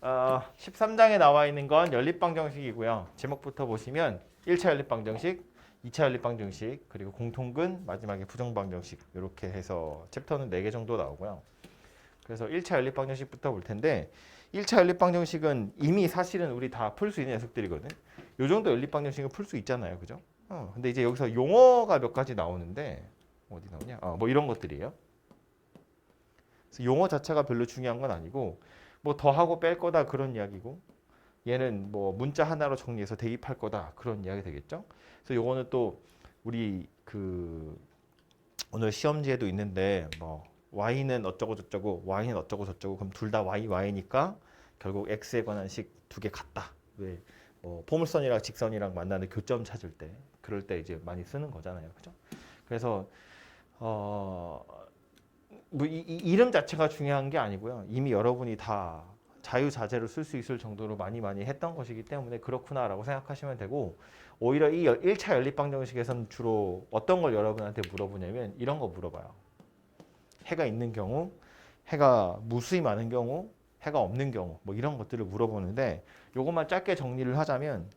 13장에 나와 있는 건 연립방정식이고요. 제목부터 보시면 1차 연립방정식, 2차 연립방정식, 그리고 공통근, 마지막에 부정방정식 이렇게 해서 챕터는 4개 정도 나오고요. 그래서 1차 연립방정식부터 볼 텐데 1차 연립방정식은 이미 사실은 우리 다 풀 수 있는 녀석들이거든. 요 정도 연립방정식은 풀 수 있잖아요. 그죠? 근데 이제 여기서 용어가 몇 가지 나오는데 어디 나오냐? 뭐 이런 것들이에요. 그래서 용어 자체가 별로 중요한 건 아니고 뭐 더하고 뺄 거다 그런 이야기고 얘는 뭐 문자 하나로 정리해서 대입할 거다 그런 이야기 되겠죠. 그래서 요거는 또 우리 그 오늘 시험지에도 있는데 뭐 y는 어쩌고 저쩌고 y는 어쩌고 저쩌고 그럼 둘 다 y니까 결국 x에 관한 식 두 개 같다. 왜 포물선이랑 직선이랑 만나는 교점 찾을 때 그럴 때 이제 많이 쓰는 거잖아요. 그죠? 그래서 뭐 이름 자체가 중요한 게 아니고요. 이미 여러분이 다 자유자재로 쓸 수 있을 정도로 많이 했던 것이기 때문에 그렇구나라고 생각하시면 되고 오히려 이 1차 연립방정식에서는 주로 어떤 걸 여러분한테 물어보냐면 이런 거 물어봐요. 해가 있는 경우, 해가 무수히 많은 경우, 해가 없는 경우 뭐 이런 것들을 물어보는데 요것만 짧게 정리를 하자면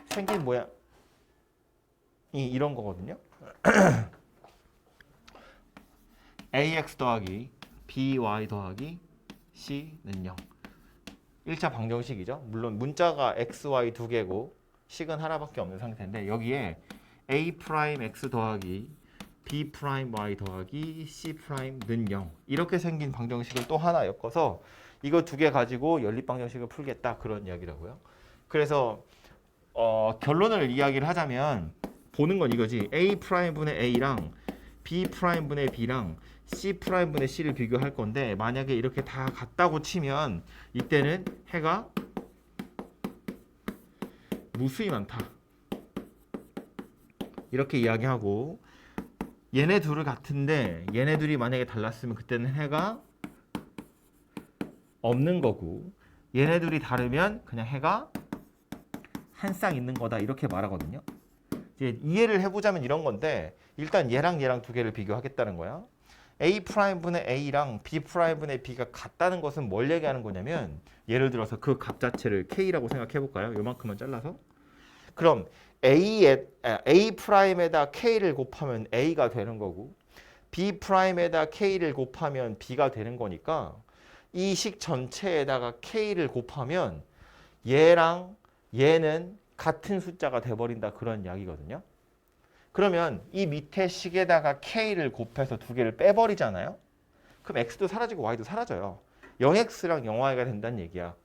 생긴 모양이 이런 거거든요. ax 더하기 by 더하기 c는 0. 1차 방정식이죠. 물론 문자가 x, y 두 개고 식은 하나밖에 없는 상태인데 여기에 a 프라임 x 더하기 b 프라임 y 더하기 c 프라임는 0 이렇게 생긴 방정식을 또 하나 엮어서 이거 두 개 가지고 연립 방정식을 풀겠다 그런 이야기라고요. 그래서 결론을 이야기를 하자면 보는 건 이거지. a 프라임분의 a랑 b 프라임분의 b랑 c 프라임분의 c를 비교할 건데 만약에 이렇게 다 같다고 치면 이때는 해가 무수히 많다 이렇게 이야기하고 얘네 둘을 같은데 얘네 둘이 만약에 달랐으면 그때는 해가 없는 거고 얘네 둘이 다르면 그냥 해가 한 쌍 있는 거다 이렇게 말하거든요. 이제 이해를 해보자면 이런 건데 일단 얘랑 두 개를 비교하겠다는 거야. a 프라임분의 a랑 b 프라임분의 b가 같다는 것은 뭘 얘기하는 거냐면 예를 들어서 그 값 자체를 k라고 생각해 볼까요? 요만큼만 잘라서 그럼 a 프라임에다 k를 곱하면 a가 되는 거고 b 프라임에다 k를 곱하면 b가 되는 거니까 이 식 전체에다가 k를 곱하면 얘랑 얘는 같은 숫자가 돼버린다 그런 이야기거든요. 그러면 이 밑에 식에다가 k를 곱해서 두 개를 빼버리잖아요. 그럼 x도 사라지고 y도 사라져요. 0x랑 0y가 된다는 얘기야.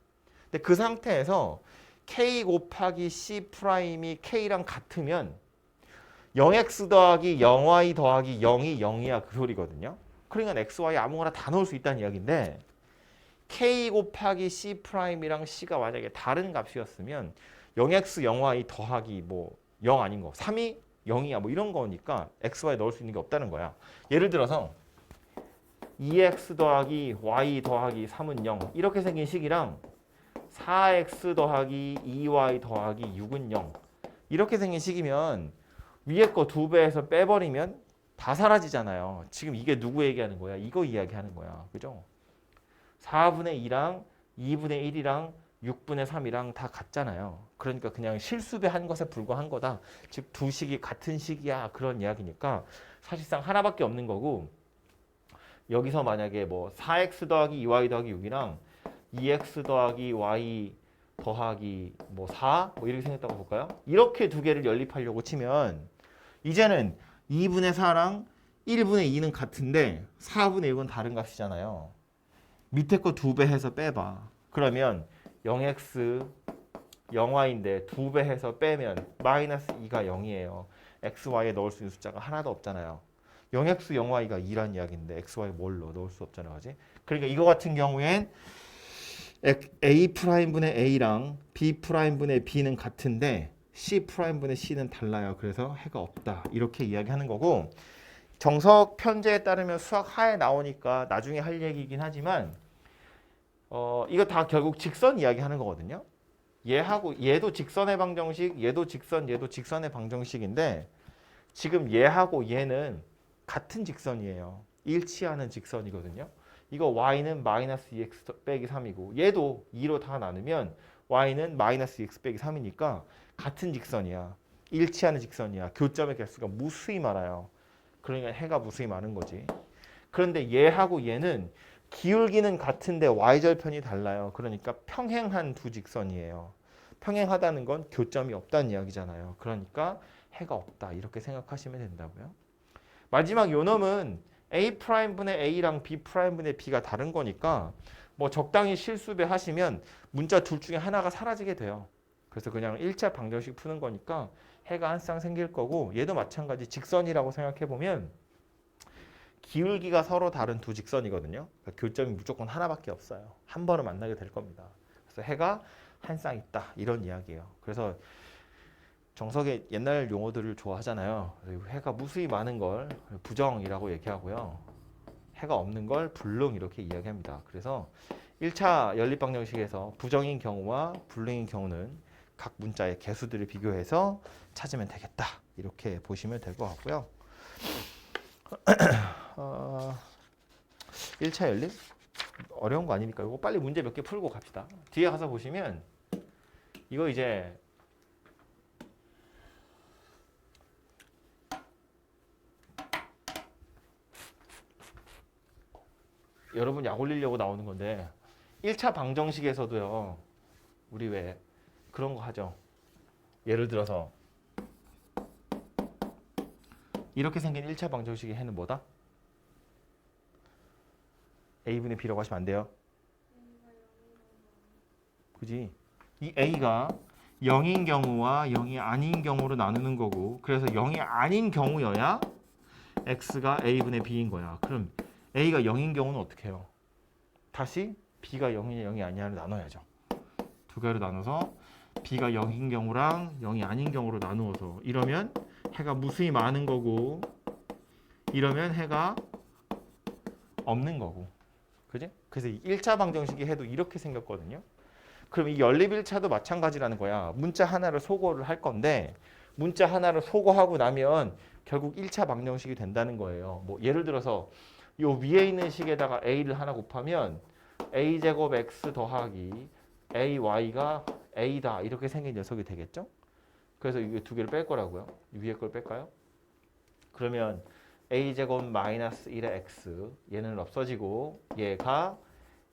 근데 그 상태에서 k 곱하기 c 프라임이 k랑 같으면 0x 더하기 0y 더하기 0이 0이야 그 소리거든요. 그러니까 x, y 아무거나 다 넣을 수 있다는 이야기인데 k 곱하기 c 프라임이랑 c가 만약에 다른 값이었으면 0x, 0y 더하기 뭐 0 아닌 거 3이 0이야 뭐 이런 거니까 x, y 넣을 수 있는 게 없다는 거야. 예를 들어서 2x 더하기 y 더하기 3은 0 이렇게 생긴 식이랑 4x 더하기 2y 더하기 6은 0 이렇게 생긴 식이면 위에 거 2배에서 빼버리면 다 사라지잖아요. 지금 이게 누구 얘기하는 거야? 이거 이야기하는 거야. 그죠? 4분의 2랑 2분의 1이랑 6분의 3이랑 다 같잖아요. 그러니까 그냥 실수배한 것에 불과한 거다. 즉 두 식이 같은 식이야 그런 이야기니까 사실상 하나밖에 없는 거고 여기서 만약에 뭐 4x 더하기 2y 더하기 6이랑 2x 더하기 y 더하기 뭐 4? 뭐 이렇게 생겼다고 볼까요? 이렇게 두 개를 연립하려고 치면 이제는 2분의 4랑 1분의 2는 같은데 4분의 6은 다른 값이잖아요. 밑에 거 2배 해서 빼봐. 그러면 0x 0y인데 2배 해서 빼면 마이너스 2가 0이에요. x, y에 넣을 수 있는 숫자가 하나도 없잖아요. 0x, 0y가 2란 이야기인데 x, y 뭘로 넣을 수 없잖아. 그지? 그러니까 이거 같은 경우엔 a 프라임분의 a랑 b 프라임분의 b는 같은데 c 프라임분의 c는 달라요. 그래서 해가 없다. 이렇게 이야기하는 거고 정석 편제에 따르면 수학 하에 나오니까 나중에 할 얘기이긴 하지만 이거 다 결국 직선 이야기하는 거거든요. 얘하고 얘도 직선의 방정식, 얘도 직선의 방정식인데 지금 얘하고 얘는 같은 직선이에요. 일치하는 직선이거든요. 이거 y는 마이너스 2x 빼기 3이고 얘도 2로 다 나누면 y는 마이너스 2x 빼기 3이니까 같은 직선이야. 일치하는 직선이야. 교점의 개수가 무수히 많아요. 그러니까 해가 무수히 많은 거지. 그런데 얘하고 얘는 기울기는 같은데 y절편이 달라요. 그러니까 평행한 두 직선이에요. 평행하다는 건 교점이 없다는 이야기잖아요. 그러니까 해가 없다. 이렇게 생각하시면 된다고요. 마지막 요 놈은 A'분의 A랑 B'분의 B가 다른 거니까 뭐 적당히 실수배 하시면 문자 둘 중에 하나가 사라지게 돼요. 그래서 그냥 1차 방정식 푸는 거니까 해가 한 쌍 생길 거고 얘도 마찬가지 직선이라고 생각해 보면 기울기가 서로 다른 두 직선이거든요. 그러니까 교점이 무조건 하나밖에 없어요. 한 번은 만나게 될 겁니다. 그래서 해가 한 쌍 있다 이런 이야기예요. 그래서 정석의 옛날 용어들을 좋아하잖아요. 해가 무수히 많은 걸 부정이라고 얘기하고요. 해가 없는 걸 불능 이렇게 이야기합니다. 그래서 1차 연립방정식에서 부정인 경우와 불능인 경우는 각 문자의 개수들을 비교해서 찾으면 되겠다. 이렇게 보시면 될 것 같고요. 1차 연립? 어려운 거 아니니까 이거 빨리 문제 몇 개 풀고 갑시다. 뒤에 가서 보시면 이거 이제 여러분 약 올리려고 나오는 건데 1차 방정식에서도요. 우리 왜 그런 거 하죠. 예를 들어서 이렇게 생긴 1차 방정식의 해는 뭐다? A분의 B라고 하시면 안 돼요. 그지? 이 A가 0인 경우와 0이 아닌 경우로 나누는 거고 그래서 0이 아닌 경우여야 X가 A분의 B인 거야. 그럼 A가 0인 경우는 어떻게 해요? 다시 B가 0이냐 0이 아니냐를 나눠야죠. 두 개로 나눠서 B가 0인 경우랑 0이 아닌 경우로 나누어서 이러면 해가 무수히 많은 거고 이러면 해가 없는 거고 그지? 그래서 1차 방정식이 해도 이렇게 생겼거든요. 그럼 이 연립 1차도 마찬가지라는 거야. 문자 하나를 소거를 할 건데 문자 하나를 소거하고 나면 결국 1차 방정식이 된다는 거예요. 뭐 예를 들어서 요 위에 있는 식에다가 a를 하나 곱하면 a제곱 x 더하기 ay가 a다 이렇게 생긴 녀석이 되겠죠? 그래서 이게 두 개를 뺄 거라고요. 위에 걸 뺄까요? 그러면 a제곱 마이너스 1의 x 얘는 없어지고 얘가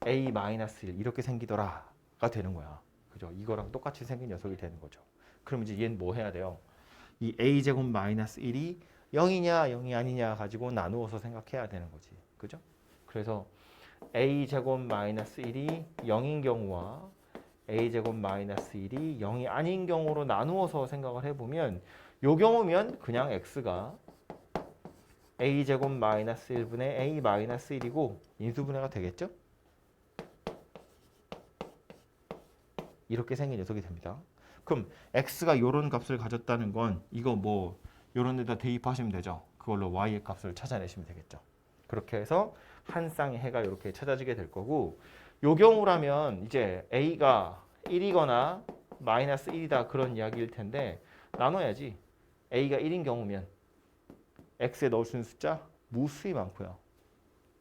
a 마이너스 1 이렇게 생기더라가 되는 거야. 그죠? 이거랑 똑같이 생긴 녀석이 되는 거죠. 그럼 이제 얘는 뭐 해야 돼요? 이 a제곱 마이너스 1이 0이냐 0이 아니냐 가지고 나누어서 생각해야 되는 거지. 그죠? 그래서 a제곱 마이너스 1이 0인 경우와 a제곱 마이너스 1이 0이 아닌 경우로 나누어서 생각을 해보면 요 경우면 그냥 x가 a제곱 마이너스 1분의 a 마이너스 1이고 인수분해가 되겠죠? 이렇게 생긴 녀석이 됩니다. 그럼 x가 요런 값을 가졌다는 건 이거 뭐 요런 데다 대입하시면 되죠. 그걸로 y의 값을 찾아내시면 되겠죠. 그렇게 해서 한 쌍의 해가 이렇게 찾아지게 될 거고 요 경우라면 이제 a가 1이거나 마이너스 1이다 그런 이야기일 텐데 나눠야지. a가 1인 경우면 x에 넣을 수 있는 숫자 무수히 많고요.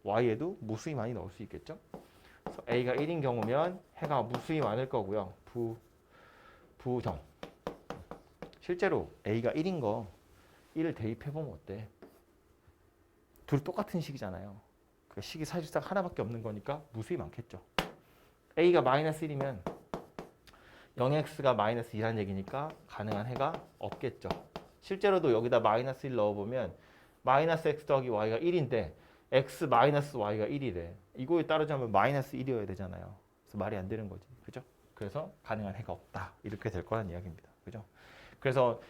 y에도 무수히 많이 넣을 수 있겠죠. 그래서 a가 1인 경우면 해가 무수히 많을 거고요. 부정. 실제로 a가 1인 거 1을 대입해보면 어때? 둘이 똑같은 식이잖아요. 그 식이 사실상 하나밖에 없는 거니까 무수히 많겠죠. a가 마이너스 1이면 0x가 마이너스 2라는 얘기니까 가능한 해가 없겠죠. 실제로도 여기다 마이너스 1 넣어보면 마이너스 x 더하기 y가 1인데 x 마이너스 y가 1이래. 이거에 따르자면 마이너스 1이어야 되잖아요. 그래서 말이 안 되는 거지. 그죠? 그래서 가능한 해가 없다. 이렇게 될 거란 이야기입니다. 그죠? 그래서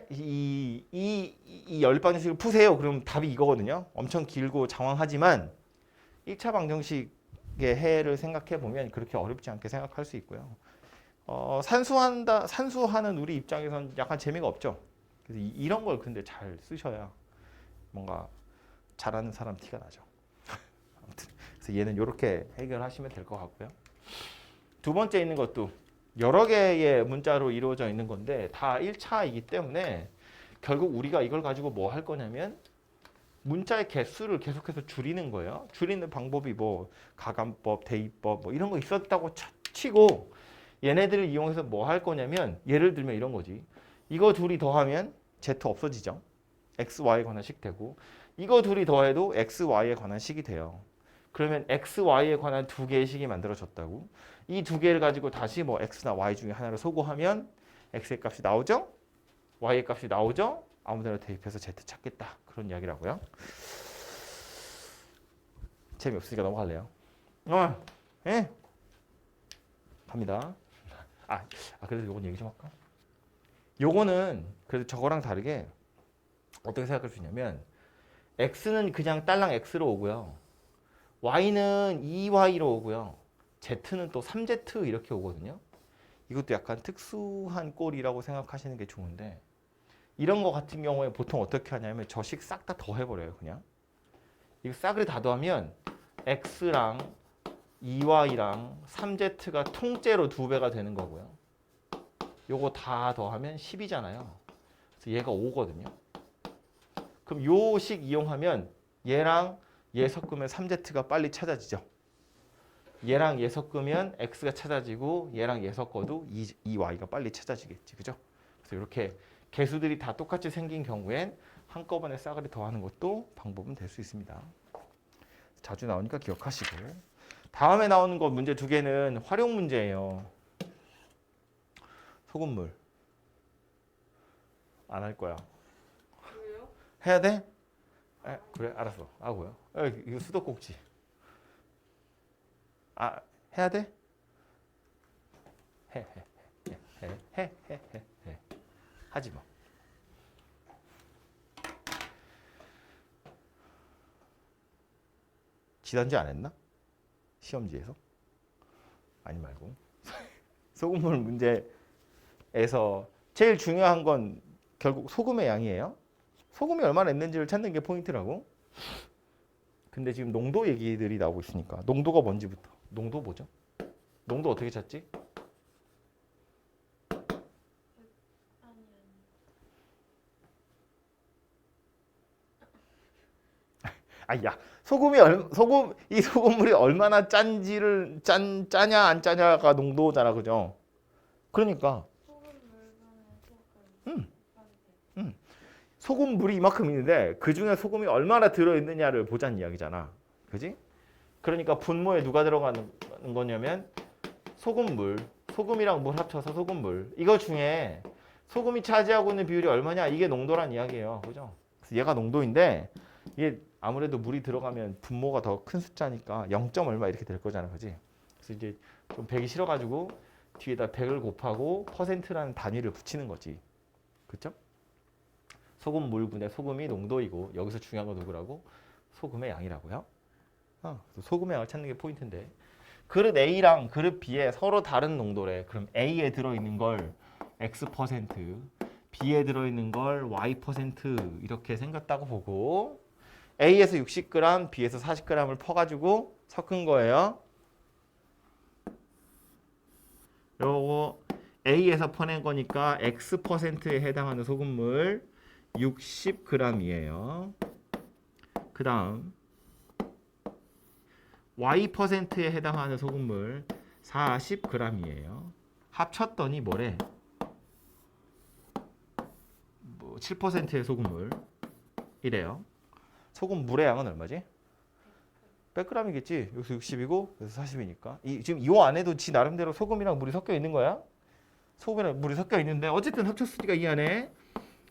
이 연립방정식을 푸세요. 그럼 답이 이거거든요. 엄청 길고 장황하지만 1차 방정식의 해를 생각해 보면 그렇게 어렵지 않게 생각할 수 있고요. 산수하는 우리 입장에선 약간 재미가 없죠. 그래서 이런 걸 근데 잘 쓰셔야 뭔가 잘하는 사람 티가 나죠. 아무튼 그래서 얘는 이렇게 해결하시면 될 것 같고요. 두 번째 있는 것도 여러 개의 문자로 이루어져 있는 건데 다 1차이기 때문에 결국 우리가 이걸 가지고 뭐 할 거냐면 문자의 개수를 계속해서 줄이는 거예요. 줄이는 방법이 뭐 가감법, 대입법 뭐 이런 거 있었다고 치고 얘네들을 이용해서 뭐 할 거냐면 예를 들면 이런 거지. 이거 둘이 더하면 Z 없어지죠. X, Y에 관한 식 되고 이거 둘이 더해도 X, Y에 관한 식이 돼요. 그러면 X, Y에 관한 두 개의 식이 만들어졌다고. 이 두 개를 가지고 다시 뭐 X나 Y 중에 하나를 소거하면 X의 값이 나오죠. Y의 값이 나오죠. 아무데나 대입해서 Z 찾겠다. 그런 이야기라고요. 재미없으니까 넘어갈래요. 예? 갑니다. 그래도 요건 얘기 좀 할까? 요거는 그래도 저거랑 다르게 어떻게 생각할 수 있냐면 X는 그냥 딸랑 X로 오고요. Y는 2Y로 오고요. Z는 또 3Z 이렇게 오거든요. 이것도 약간 특수한 꼴이라고 생각하시는 게 좋은데 이런 거 같은 경우에 보통 어떻게 하냐면 저 식 싹 다 더해버려요. 그냥 이거 싹을 다 더하면 X랑 2Y랑 3Z가 통째로 2배가 되는 거고요. 요거 다 더하면 10이잖아요. 그래서 얘가 5거든요. 그럼 요 식 이용하면 얘랑 얘 섞으면 3Z가 빨리 찾아지죠. 얘랑 얘 섞으면 X가 찾아지고 얘랑 얘 섞어도 2Y가 빨리 찾아지겠지. 그죠? 그래서 이렇게 개수들이 다 똑같이 생긴 경우엔 한꺼번에 싸그리 더하는 것도 방법은 될 수 있습니다. 자주 나오니까 기억하시고. 다음에 나오는 거 문제 두 개는 활용 문제예요. 소금물. 안 할 거야. 왜요? 해야 돼? 그래, 알았어. 하고요. 이거 수도꼭지. 해야 돼? 해. 하지 마. 지난주 안 했나? 시험지에서? 아니 말고. 소금물 문제에서 제일 중요한 건 결국 소금의 양이에요. 소금이 얼마나 있는지를 찾는 게 포인트라고. 근데 지금 농도 얘기들이 나오고 있으니까 농도가 뭔지부터. 농도 뭐죠? 농도 어떻게 찾지? 야, 이 소금물이 얼마나 짜냐 안 짜냐가 농도잖아, 그죠? 그러니까 소금물이 이만큼 있는데 그 중에 소금이 얼마나 들어있느냐를 보자는 이야기잖아, 그지? 그러니까 분모에 누가 들어가는 거냐면 소금이랑 물 합쳐서 소금물. 이거 중에 소금이 차지하고 있는 비율이 얼마냐? 이게 농도란 이야기예요, 그죠? 그래서 얘가 농도인데 이게 아무래도 물이 들어가면 분모가 더 큰 숫자니까 0. 얼마 이렇게 될 거잖아, 그지? 그래서 이제 좀 100이 싫어가지고 뒤에다 100을 곱하고 %라는 단위를 붙이는 거지, 그렇죠? 소금물분의 소금이 농도이고 여기서 중요한 건 누구라고? 소금의 양이라고요. 소금의 양을 찾는 게 포인트인데 그릇 A랑 그릇 B에 서로 다른 농도래. 그럼 A에 들어있는 걸 X%, B에 들어있는 걸 Y% 이렇게 생겼다고 보고 A에서 60g, B에서 40g을 퍼가지고 섞은 거예요. 요거 A에서 퍼낸 거니까 X%에 해당하는 소금물 60g이에요. 그 다음 Y%에 해당하는 소금물 40g이에요. 합쳤더니 뭐래? 7%의 소금물 이래요. 소금물의 양은 얼마지? 100g이겠지. 여기서 60이고 여기서 40이니까. 지금 이 안에도 지 나름대로 소금이랑 물이 섞여 있는 거야. 소금이랑 물이 섞여 있는데 어쨌든 합쳤으니까 이 안에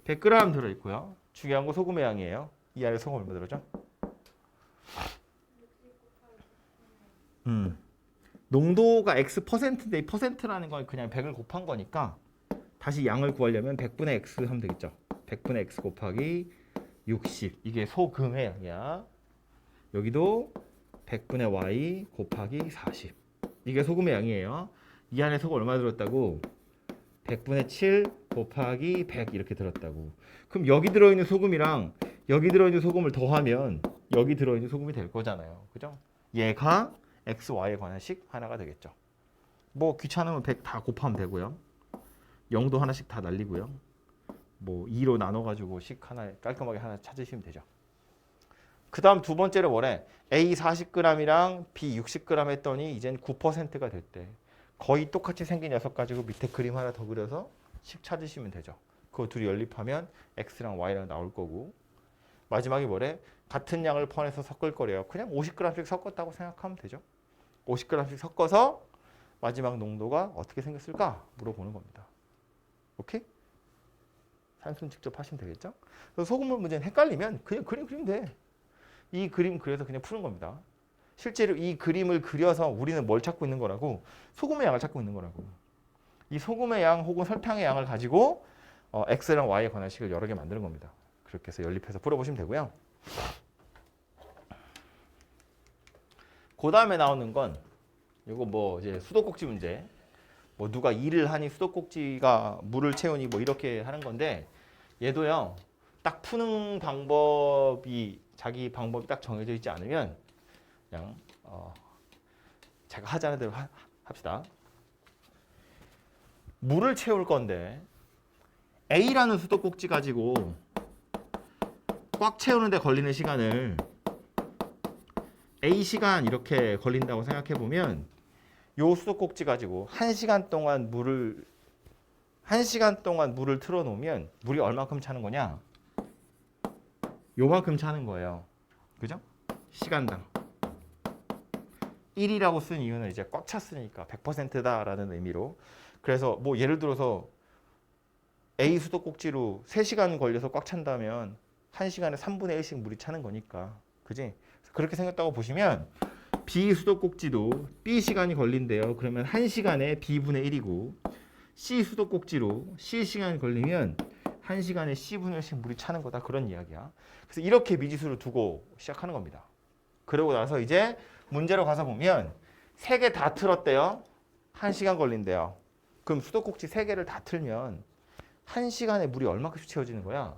100g 들어있고요. 중요한 거 소금의 양이에요. 이 안에 소금 얼마 들어죠? 농도가 X%인데 이 %라는 건 그냥 100을 곱한 거니까 다시 양을 구하려면 100분의 X 하면 되겠죠. 100분의 X 곱하기 60. 이게 소금의 양이야. 여기도 100분의 Y 곱하기 40. 이게 소금의 양이에요. 이 안에 소금 얼마 들었다고? 100분의 7 곱하기 100 이렇게 들었다고. 그럼 여기 들어있는 소금이랑 여기 들어있는 소금을 더하면 여기 들어있는 소금이 될 거잖아요. 그죠? 얘가 X, Y에 관한 식 하나가 되겠죠. 뭐 귀찮으면 100 다 곱하면 되고요. 0도 하나씩 다 날리고요. 뭐 2로 나눠가지고 식 하나 깔끔하게 하나 찾으시면 되죠. 그 다음 두 번째로 뭐래? A 40g이랑 B 60g 했더니 이젠 9%가 됐대. 거의 똑같이 생긴 녀석 가지고 밑에 그림 하나 더 그려서 식 찾으시면 되죠. 그거 둘이 연립하면 X랑 Y랑 나올 거고. 마지막에 뭐래? 같은 양을 포함해서 섞을 거래요. 그냥 50g씩 섞었다고 생각하면 되죠. 50g씩 섞어서 마지막 농도가 어떻게 생겼을까 물어보는 겁니다. 오케이? 산수는 직접 하시면 되겠죠? 그래서 소금물 문제는 헷갈리면 그냥 그림 그리면 돼. 이 그림 그려서 그냥 푸는 겁니다. 실제로 이 그림을 그려서 우리는 뭘 찾고 있는 거라고? 소금의 양을 찾고 있는 거라고. 이 소금의 양 혹은 설탕의 양을 가지고 X랑 Y에 관한 식을 여러 개 만드는 겁니다. 그렇게 해서 연립해서 풀어보시면 되고요. 그 다음에 나오는 건 이거 뭐 이제 수도꼭지 문제. 뭐 누가 일을 하니 수도꼭지가 물을 채우니 뭐 이렇게 하는 건데 얘도요. 딱 푸는 방법이 자기 방법이 딱 정해져 있지 않으면 그냥 제가 하자는 대로 합시다. 물을 채울 건데 A라는 수도꼭지 가지고 꽉 채우는데 걸리는 시간을 A 시간 이렇게 걸린다고 생각해 보면 요 수도꼭지 가지고 1시간 동안 물을 틀어 놓으면 물이 얼마큼 차는 거냐? 요만큼 차는 거예요. 그죠? 시간당. 1이라고 쓴 이유는 이제 꽉 찼으니까 100%다라는 의미로. 그래서 뭐 예를 들어서 A 수도꼭지로 3시간 걸려서 꽉 찬다면 1시간에 3분의 1씩 물이 차는 거니까. 그지? 그렇게 생겼다고 보시면 B 수도꼭지도 B 시간이 걸린대요. 그러면 1시간에 B분의 1이고 C 수도꼭지로 C 시간이 걸리면 1시간에 C분의 1씩 물이 차는 거다. 그런 이야기야. 그래서 이렇게 미지수를 두고 시작하는 겁니다. 그러고 나서 이제 문제로 가서 보면 3개 다 틀었대요. 1시간 걸린대요. 그럼 수도꼭지 3개를 다 틀면 1시간에 물이 얼마큼씩 채워지는 거야?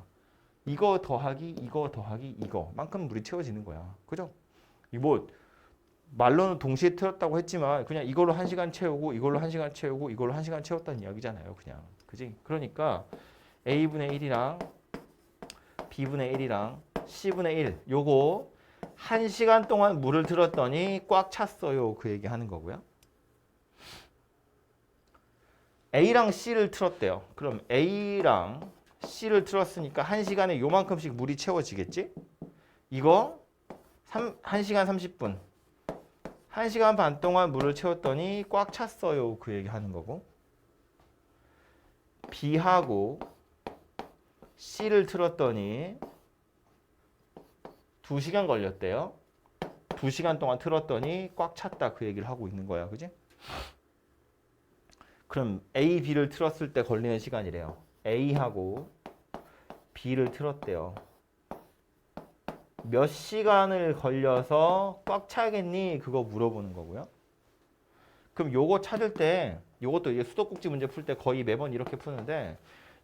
이거 더하기 이거 더하기 이거만큼 물이 채워지는 거야. 그죠? 뭐 말로는 동시에 틀었다고 했지만 그냥 이걸로 1시간 채우고 이걸로 1시간 채우고 이걸로 1시간 채웠다는 이야기잖아요. 그냥. 그지? 그러니까 A분의 1이랑 B분의 1이랑 C분의 1 요거 1시간 동안 물을 틀었더니 꽉 찼어요. 그 얘기 하는 거고요. A랑 C를 틀었대요. 그럼 A랑 C를 틀었으니까 1시간에 요만큼씩 물이 채워지겠지? 이거 1시간 30분. 1시간 반 동안 물을 채웠더니 꽉 찼어요. 그 얘기 하는 거고. B하고 C를 틀었더니 2시간 걸렸대요. 2시간 동안 틀었더니 꽉 찼다. 그 얘기를 하고 있는 거야. 그지? 그럼 A, B를 틀었을 때 걸리는 시간이래요. A하고 B를 틀었대요. 몇 시간을 걸려서 꽉 차겠니? 그거 물어보는 거고요. 그럼 요거 찾을 때 요것도 이제 수도꼭지 문제 풀 때 거의 매번 이렇게 푸는데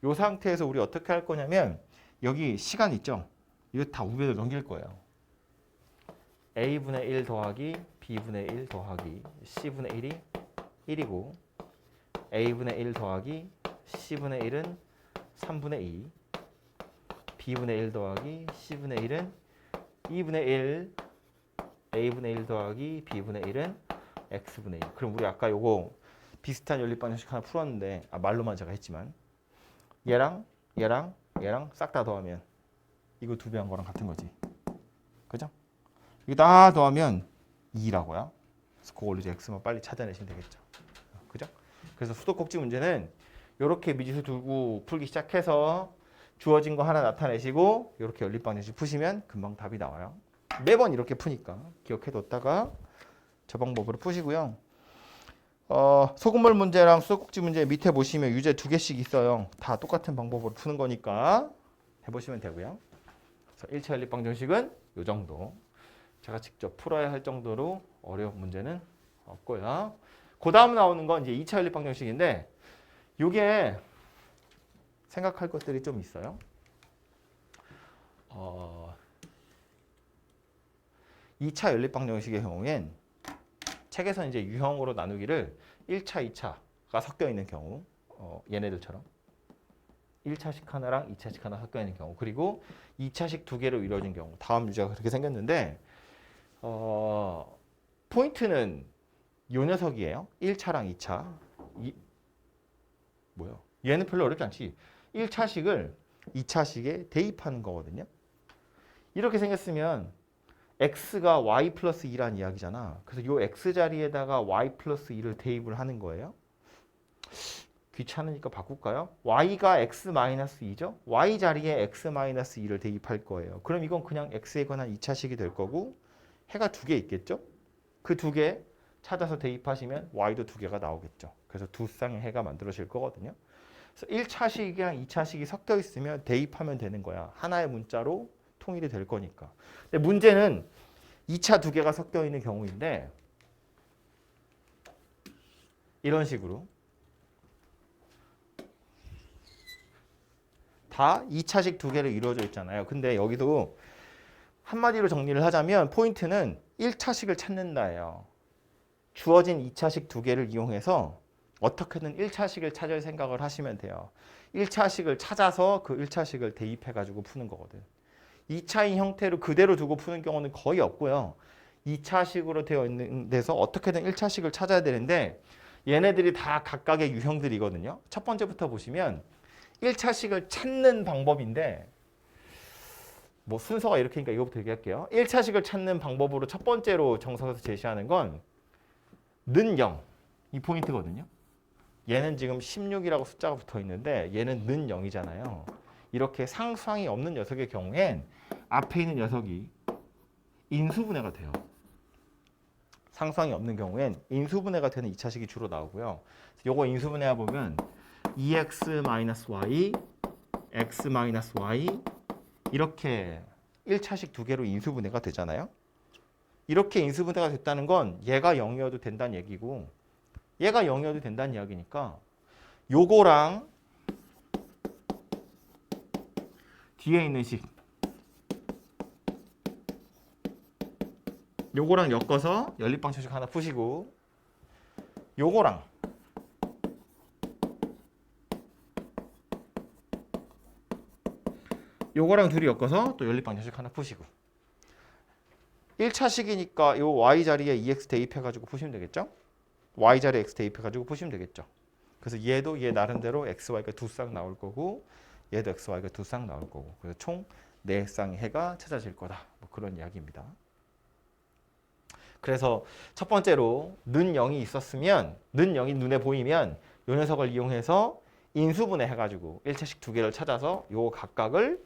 요 상태에서 우리 어떻게 할 거냐면 여기 시간 있죠? 이거 다 우변으로 넘길 거예요. A분의 1 더하기 B분의 1 더하기 C분의 1이 1이고 A분의 1 더하기 C분의 1은 3분의 2 B분의 1 더하기 C분의 1은 2분의 1 A분의 1 더하기 B분의 1은 X분의 1. 그럼 우리 아까 요거 비슷한 연립 방정식 하나 풀었는데 말로만 제가 했지만 얘랑 싹 다 더하면 이거 2배 한 거랑 같은 거지. 그죠? 이거 다 더하면 2라고요. 그래서 그걸로 이제 X만 빨리 찾아내시면 되겠죠. 그죠? 그래서 수도꼭지 문제는 이렇게 미지수 두고 풀기 시작해서 주어진 거 하나 나타내시고 이렇게 연립 방정식 푸시면 금방 답이 나와요. 매번 이렇게 푸니까 기억해뒀다가 저 방법으로 푸시고요. 소금물 문제랑 수도꼭지 문제 밑에 보시면 유제 2개씩 있어요. 다 똑같은 방법으로 푸는 거니까 해보시면 되고요. 그래서 1차 연립 방정식은 이 정도. 제가 직접 풀어야 할 정도로 어려운 문제는 없고요. 그 다음 나오는 건 이제 2차 연립 방정식인데 이게 생각할 것들이 좀 있어요. 2차 연립 방정식의 경우엔 책에서 이제 유형으로 나누기를 1차, 2차가 섞여 있는 경우 얘네들처럼 1차식 하나랑 2차식 하나 섞여 있는 경우, 그리고 2차식 두 개로 이루어진 경우. 다음 유제가 그렇게 생겼는데 포인트는 요 녀석이에요. 1차랑 2차. 뭐야? 얘는 별로 어렵지 않지. 1차식을 2차식에 대입하는 거거든요. 이렇게 생겼으면 x가 y 플러스 2란 이야기잖아. 그래서 요 x 자리에다가 y 플러스 2를 대입을 하는 거예요. 귀찮으니까 바꿀까요? y가 x 마이너스 2죠? y 자리에 x 마이너스 2를 대입할 거예요. 그럼 이건 그냥 x에 관한 2차식이 될 거고 해가 두 개 있겠죠? 그 두 개 찾아서 대입하시면 y도 두 개가 나오겠죠. 그래서 두 쌍의 해가 만들어질 거거든요. 그래서 1차식이랑 2차식이 섞여 있으면 대입하면 되는 거야. 하나의 문자로 통일이 될 거니까. 근데 문제는 2차 두 개가 섞여 있는 경우인데 이런 식으로 다 2차식 두 개로 이루어져 있잖아요. 근데 여기도 한마디로 정리를 하자면 포인트는 1차식을 찾는다예요. 주어진 2차식 두 개를 이용해서 어떻게든 1차식을 찾을 생각을 하시면 돼요. 1차식을 찾아서 그 1차식을 대입해가지고 푸는 거거든. 2차인 형태로 그대로 두고 푸는 경우는 거의 없고요. 2차식으로 되어 있는 데서 어떻게든 1차식을 찾아야 되는데 얘네들이 다 각각의 유형들이거든요. 첫 번째부터 보시면 1차식을 찾는 방법인데 뭐 순서가 이렇게니까 이거부터 얘기할게요. 1차식을 찾는 방법으로 첫 번째로 정석에서 제시하는 건 는 0. 이 포인트거든요. 얘는 지금 16이라고 숫자가 붙어 있는데 얘는 는 0이잖아요. 이렇게 상수항이 없는 녀석의 경우엔 앞에 있는 녀석이 인수분해가 돼요. 상수항이 없는 경우엔 인수분해가 되는 2차식이 주로 나오고요. 요거 인수분해해 보면 2x-y, x-y 이렇게 1차식 두 개로 인수분해가 되잖아요. 이렇게 인수분해가 됐다는 건 얘가 0이어도 된다는 얘기고 얘가 0이어도 된다는 이야기니까 요거랑 뒤에 있는 식 요거랑 엮어서 연립방정식 하나 푸시고 요거랑 둘이 엮어서 또 연립방정식 하나 푸시고 1차식이니까 요 y 자리에 2x 대입해가지고 푸시면 되겠죠? y 자리에 x 대입해가지고 푸시면 되겠죠? 그래서 얘도 얘 나름대로 xy가 두 쌍 나올 거고 얘도 xy가 두 쌍 나올 거고 그래서 총 4쌍의 해가 찾아질 거다. 뭐 그런 이야기입니다. 그래서 첫 번째로 는 0이 있었으면 는 0이 눈에 보이면 요 녀석을 이용해서 인수분해 해가지고 1차식 두 개를 찾아서 요 각각을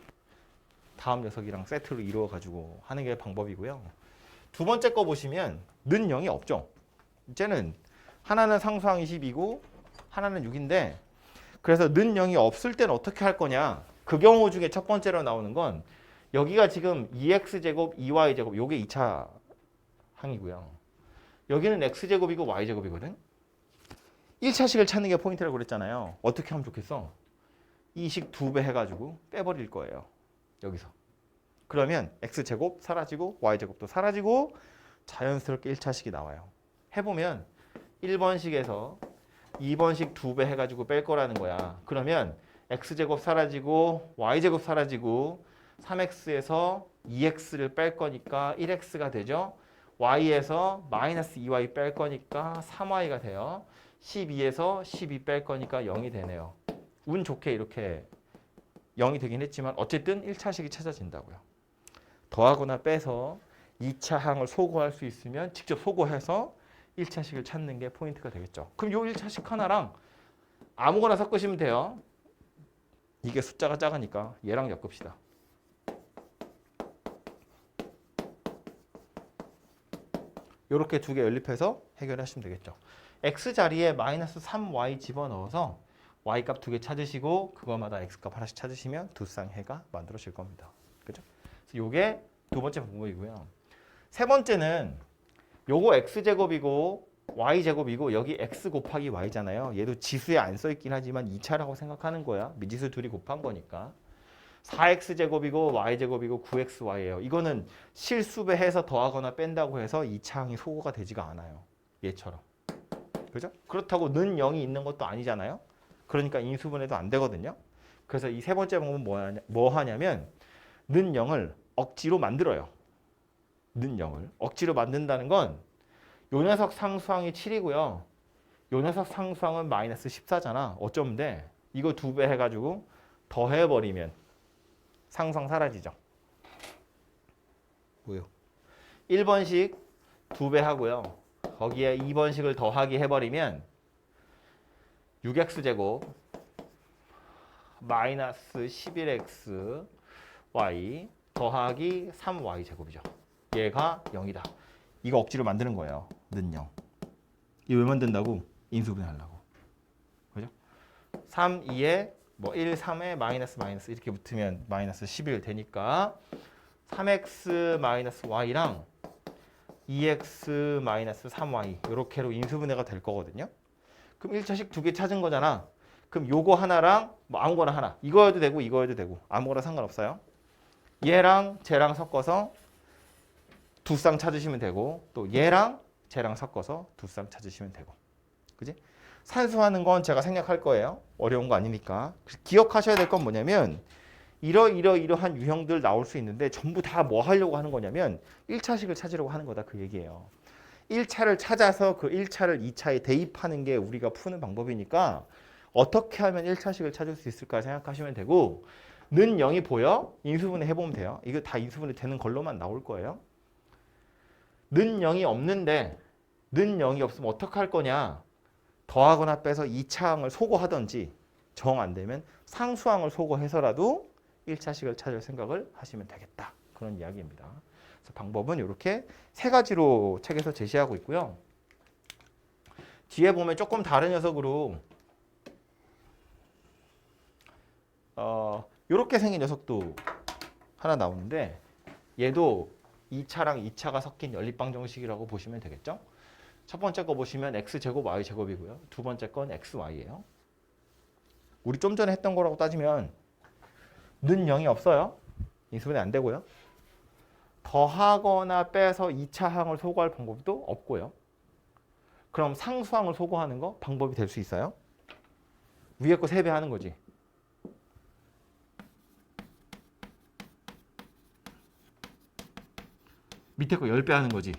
다음 녀석이랑 세트로 이루어가지고 하는 게 방법이고요. 두 번째 거 보시면 는 0이 없죠. 이제는 하나는 상수항 20이고 하나는 6인데 그래서 는 0이 없을 때는 어떻게 할 거냐. 그 경우 중에 첫 번째로 나오는 건 여기가 지금 2x제곱, 2y제곱 요게 2차 항이고요. 여기는 x제곱이고 y제곱이거든. 1차식을 찾는 게 포인트라고 그랬잖아요. 어떻게 하면 좋겠어? 이 식 2배 해가지고 빼버릴 거예요. 여기서. 그러면 x제곱 사라지고 y제곱도 사라지고 자연스럽게 1차식이 나와요. 해보면 1번식에서 2번식 2배 해가지고 뺄 거라는 거야. 그러면 x제곱 사라지고 y제곱 사라지고 3x에서 2x를 뺄 거니까 1x가 되죠. y에서 마이너스 2y 뺄 거니까 3y가 돼요. 12에서 12 뺄 거니까 0이 되네요. 운 좋게 이렇게 0이 되긴 했지만 어쨌든 1차식이 찾아진다고요. 더하거나 빼서 2차 항을 소거할 수 있으면 직접 소거해서 1차식을 찾는 게 포인트가 되겠죠. 그럼 요 1차식 하나랑 아무거나 섞으시면 돼요. 이게 숫자가 작으니까 얘랑 엮읍시다. 이렇게 두 개 연립해서 해결하시면 되겠죠. x 자리에 마이너스 3y 집어넣어서 y 값 두 개 찾으시고 그거마다 x 값 하나씩 찾으시면 두 쌍 해가 만들어질 겁니다. 그죠? 요게 두 번째 방법이고요. 세 번째는 요거 x제곱이고 y제곱이고 여기 x 곱하기 y잖아요. 얘도 지수에 안 써있긴 하지만 2차라고 생각하는 거야. 미지수 둘이 곱한 거니까. 4x제곱이고 y제곱이고 9xy예요. 이거는 실수배해서 더하거나 뺀다고 해서 2차 항이 소거가 되지가 않아요. 얘처럼. 그죠? 그렇다고 는 0이 있는 것도 아니잖아요. 그러니까 인수분해도 안 되거든요. 그래서 이 세 번째 방법은 뭐 하냐면 는 0을 억지로 만들어요. 는 0을 억지로 만든다는 건 요 녀석 상수항이 7이고요. 요 녀석 상수항은 마이너스 14잖아. 어쩌면 돼? 이거 2배 해가지고 더해버리면 상수항 사라지죠. 뭐요? 1번식 2배 하고요. 거기에 2번식을 더하기 해버리면 6x제곱 마이너스 11x y 더하기 3y제곱이죠. 얘가 0이다. 이거 억지로 만드는 거예요. 는 0. 이거 왜 만든다고? 인수분해 하려고. 그죠? 3, 2에 뭐 1, 3에 마이너스 마이너스 이렇게 붙으면 마이너스 11 되니까 3x 마이너스 y랑 2x 마이너스 3y 이렇게로 인수분해가 될 거거든요. 그럼 1차식 2개 찾은 거잖아. 그럼 요거 하나랑 뭐 아무거나 하나. 이거여도 되고 이거여도 되고 아무거나 상관없어요. 얘랑 쟤랑 섞어서 두 쌍 찾으시면 되고 또 얘랑 쟤랑 섞어서 두 쌍 찾으시면 되고. 그지? 산수하는 건 제가 생략할 거예요. 어려운 거 아니니까. 기억하셔야 될 건 뭐냐면 이러한 유형들 나올 수 있는데 전부 다 뭐 하려고 하는 거냐면 1차식을 찾으려고 하는 거다 그 얘기예요. 1차를 찾아서 그 1차를 2차에 대입하는 게 우리가 푸는 방법이니까 어떻게 하면 1차식을 찾을 수 있을까 생각하시면 되고 는 0이 보여? 인수분해 해보면 돼요. 이거 다 인수분해 되는 걸로만 나올 거예요. 는 0이 없는데 는 0이 없으면 어떻게 할 거냐? 더하거나 빼서 2차항을 소거하든지 정 안 되면 상수항을 소거해서라도 1차식을 찾을 생각을 하시면 되겠다. 그런 이야기입니다. 그래서 방법은 이렇게 세 가지로 책에서 제시하고 있고요. 뒤에 보면 조금 다른 녀석으로 이렇게 생긴 녀석도 하나 나오는데 얘도 2차랑 2차가 섞인 연립방정식이라고 보시면 되겠죠. 첫 번째 거 보시면 x제곱 y제곱이고요. 두 번째 건 xy예요. 우리 좀 전에 했던 거라고 따지면 는 0이 없어요. 인수분해 안 되고요. 더하거나 빼서 2차 항을 소거할 방법도 없고요. 그럼 상수항을 소거하는 거 방법이 될 수 있어요? 위에 거 3배 하는 거지. 밑에 거 10배 하는 거지.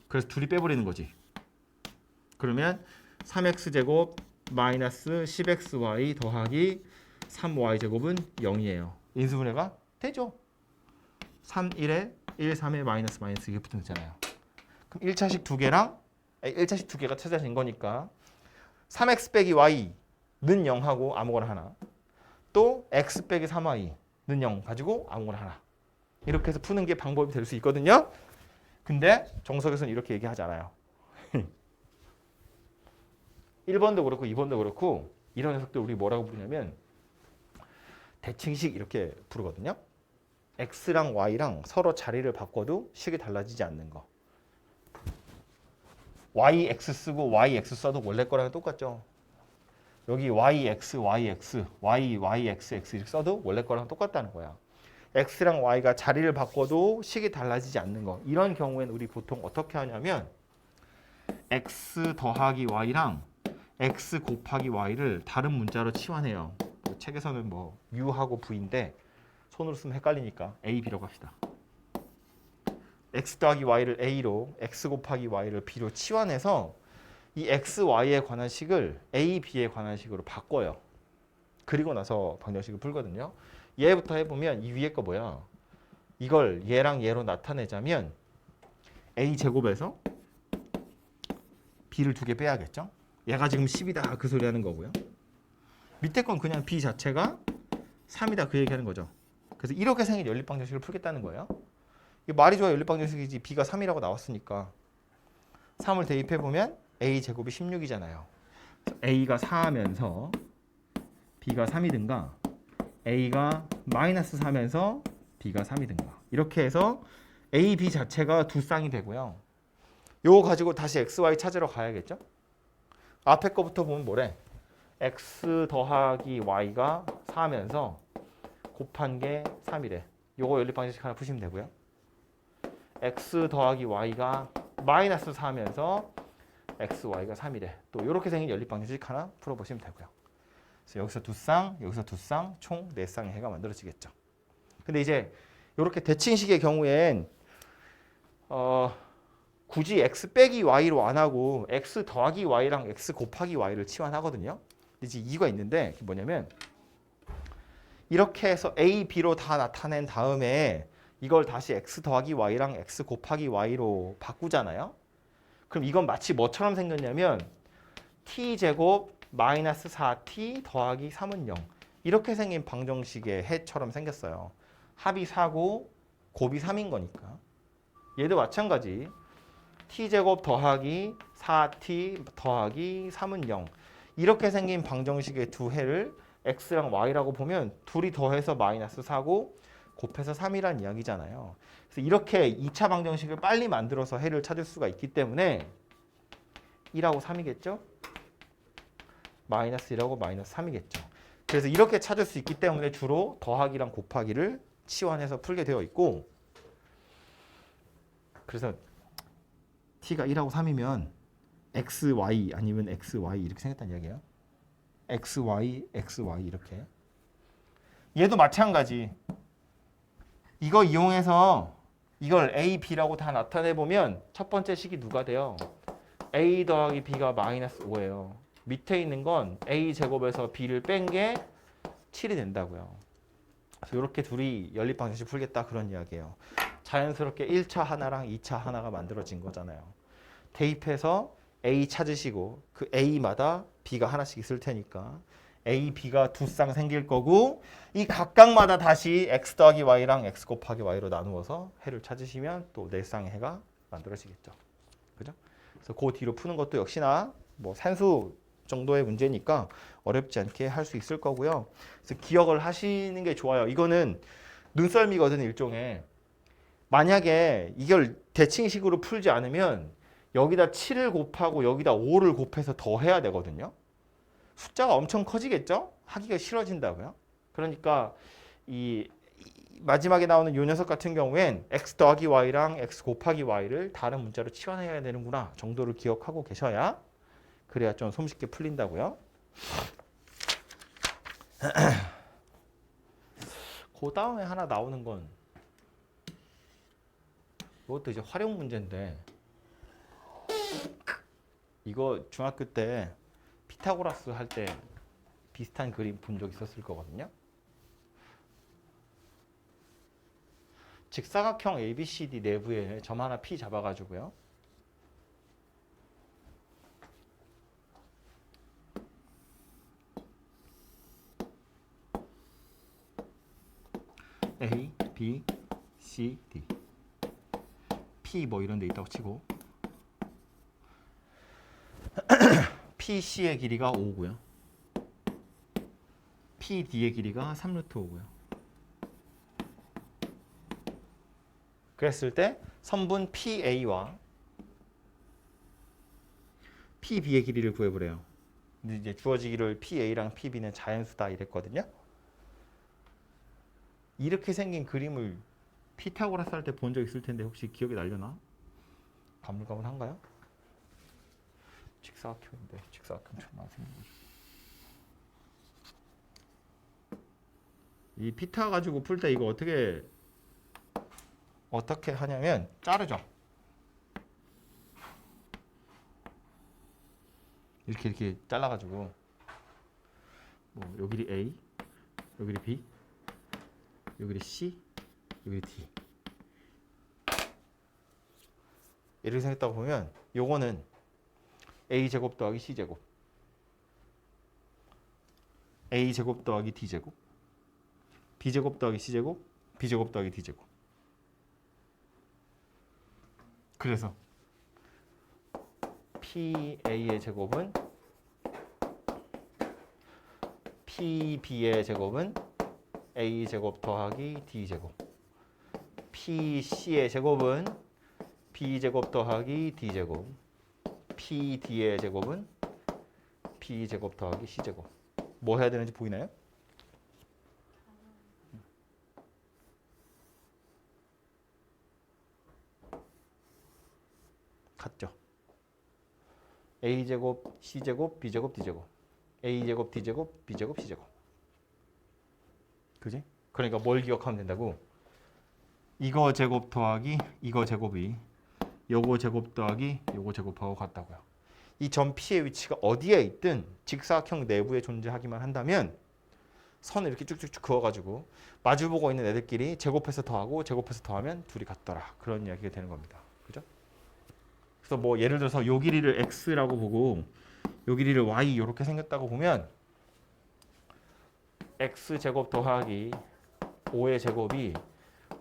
그래서 둘이 빼버리는 거지. 그러면 3x제곱 마이너스 10xy 더하기 3y제곱은 0이에요. 인수분해가 되죠. 3, 1에 1, 3에 마이너스 마이너스 이게 붙었잖아요. 그럼 1차식 2개랑 1차식 2개가 찾아진 거니까 3x 빼기 y는 0하고 아무거나 하나 또 x 빼기 3y는 0 가지고 아무거나 하나 이렇게 해서 푸는 게 방법이 될 수 있거든요. 근데 정석에서는 이렇게 얘기하지 않아요. 1번도 그렇고 2번도 그렇고 이런 녀석들 우리 뭐라고 부르냐면 대칭식 이렇게 부르거든요. x랑 y랑 서로 자리를 바꿔도 식이 달라지지 않는 거. yx 쓰고 yx 써도 원래 거랑 똑같죠. 여기 yx, yx, yxx 이렇게 써도 원래 거랑 똑같다는 거야. x랑 y가 자리를 바꿔도 식이 달라지지 않는 거. 이런 경우에는 우리 보통 어떻게 하냐면 x 더하기 y랑 x 곱하기 y를 다른 문자로 치환해요. 책에서는 뭐 u하고 v인데 손으로 쓰면 헷갈리니까 a, b라고 합시다. x 더하기 y를 a로 x 곱하기 y를 b로 치환해서 이 x, y에 관한 식을 a, b에 관한 식으로 바꿔요. 그리고 나서 방정식을 풀거든요. 얘부터 해보면 이 위에 거 뭐야? 이걸 얘랑 얘로 나타내자면 a 제곱에서 b를 2개 빼야겠죠? 얘가 지금 10이다 그 소리 하는 거고요. 밑에 건 그냥 b 자체가 3이다 그 얘기하는 거죠. 그래서 이렇게 생긴 연립방정식을 풀겠다는 거예요. 이게 말이 좋아 연립방정식이지 b가 3이라고 나왔으니까 3을 대입해보면 a 제곱이 16이잖아요. a가 4하면서 b가 3이든가 a가 마이너스 4면서 b가 3이든가 이렇게 해서 a, b 자체가 두 쌍이 되고요. 요거 가지고 다시 x, y 찾으러 가야겠죠? 앞에 거부터 보면 뭐래? x 더하기 y가 4면서 곱한 게 3이래. 요거 연립방정식 하나 푸시면 되고요. x 더하기 y가 마이너스 4면서 x, y가 3이래. 또 이렇게 생긴 연립방정식 하나 풀어보시면 되고요. 그래서 여기서 두 쌍, 여기서 두 쌍, 총 네 쌍의 해가 만들어지겠죠. 근데 이제 이렇게 대칭식의 경우엔 굳이 x 빼기 y로 안 하고 x 더하기 y랑 x 곱하기 y를 치환하거든요. 이제 이유가 있는데 그게 뭐냐면 이렇게 해서 a, b로 다 나타낸 다음에 이걸 다시 x 더하기 y랑 x 곱하기 y로 바꾸잖아요. 그럼 이건 마치 뭐처럼 생겼냐면 t제곱 마이너스 4t 더하기 3은 0 이렇게 생긴 방정식의 해처럼 생겼어요. 합이 4고 곱이 3인 거니까. 얘도 마찬가지. t제곱 더하기 4t 더하기 3은 0 이렇게 생긴 방정식의 두 해를 x랑 y라고 보면 둘이 더해서 마이너스 4고 곱해서 3이란 이야기잖아요. 그래서 이렇게 2차 방정식을 빨리 만들어서 해를 찾을 수가 있기 때문에 1하고 3이겠죠? 마이너스 1하고 마이너스 3이겠죠. 그래서 이렇게 찾을 수 있기 때문에 주로 더하기랑 곱하기를 치환해서 풀게 되어 있고 그래서 t가 1하고 3이면 xy 아니면 xy 이렇게 생겼다는 이야기예요. xy, xy 이렇게. 얘도 마찬가지. 이거 이용해서 이걸 a, b라고 다 나타내보면 첫 번째 식이 누가 돼요? a 더하기 b가 마이너스 5예요. 밑에 있는 건 a 제곱에서 b를 뺀 게 7이 된다고요. 그래서 이렇게 둘이 연립방정식 풀겠다 그런 이야기예요. 자연스럽게 1차 하나랑 2차 하나가 만들어진 거잖아요. 대입해서 a 찾으시고 그 a마다 b가 하나씩 있을 테니까 a, b가 두 쌍 생길 거고 이 각각마다 다시 x 더하기 y랑 x 곱하기 y로 나누어서 해를 찾으시면 또 네 쌍의 해가 만들어지겠죠. 그죠? 그래서 그 뒤로 푸는 것도 역시나 뭐 산수 정도의 문제니까 어렵지 않게 할 수 있을 거고요. 그래서 기억을 하시는 게 좋아요. 이거는 눈썰미거든 일종의. 만약에 이걸 대칭식으로 풀지 않으면 여기다 7을 곱하고 여기다 5를 곱해서 더 해야 되거든요. 숫자가 엄청 커지겠죠? 하기가 싫어진다고요. 그러니까 이 마지막에 나오는 이 녀석 같은 경우엔 x 더하기 y랑 x 곱하기 y를 다른 문자로 치환해야 되는구나 정도를 기억하고 계셔야 그래야 좀 손쉽게 풀린다고요. 그 다음에 하나 나오는 건 이것도 이제 활용 문제인데 이거 중학교 때 피타고라스 할 때 비슷한 그림 본 적 있었을 거거든요. 직사각형 ABCD 내부에 점 하나 P 잡아가지고요. A, B, C, D P 뭐 이런 데 있다고 치고 PC의 길이가 5고요. PD의 길이가 3루트 5고요. 그랬을 때 선분 PA와 PB의 길이를 구해보래요. 근데 이제 주어지기를 PA랑 PB는 자연수다 이랬거든요. 이렇게 생긴 그림을 피타고라스 할 때 본 적 있을 텐데 혹시 기억이 나려나? 가물가물한가요? 직사각형인데 직사각형처럼 생긴 거죠. 이 피타 가지고 풀 때 이거 어떻게 하냐면 자르죠. 이렇게 잘라가지고 뭐 요 길이 A, 요 길이 B, 요 길이 C, 요 길이 D 이렇게 생겼다고 보면 요거는 A 제곱 더하기 C 제곱, A 제곱 더하기 D 제곱, B 제곱 더하기 C 제곱, B 제곱 더하기 D 제곱. 그래서 PA의 제곱은 PB의 제곱은 A 제곱 더하기 D 제곱, PC의 제곱은 B 제곱 더하기 D 제곱, PD의 제곱은 B 제곱 더하기 C 제곱. 뭐 해야 되는지 보이나요? 같죠? A 제곱, C 제곱, B 제곱, D 제곱. a제곱, d제곱, b제곱, c제곱. 그지? 그러니까 뭘 기억하면 된다고? 이거 제곱 더하기 이거 제곱이 요거 제곱 더하기 요거 제곱하고 같다고요. 이 점 P의 위치가 어디에 있든 직사각형 내부에 존재하기만 한다면 선을 이렇게 쭉쭉쭉 그어가지고 마주보고 있는 애들끼리 제곱해서 더하고 제곱해서 더하면 둘이 같더라. 그런 이야기가 되는 겁니다. 그죠? 그래서 뭐 예를 들어서 요 길이를 x라고 보고 요 길이를 y 이렇게 생겼다고 보면 x제곱 더하기 5의 제곱이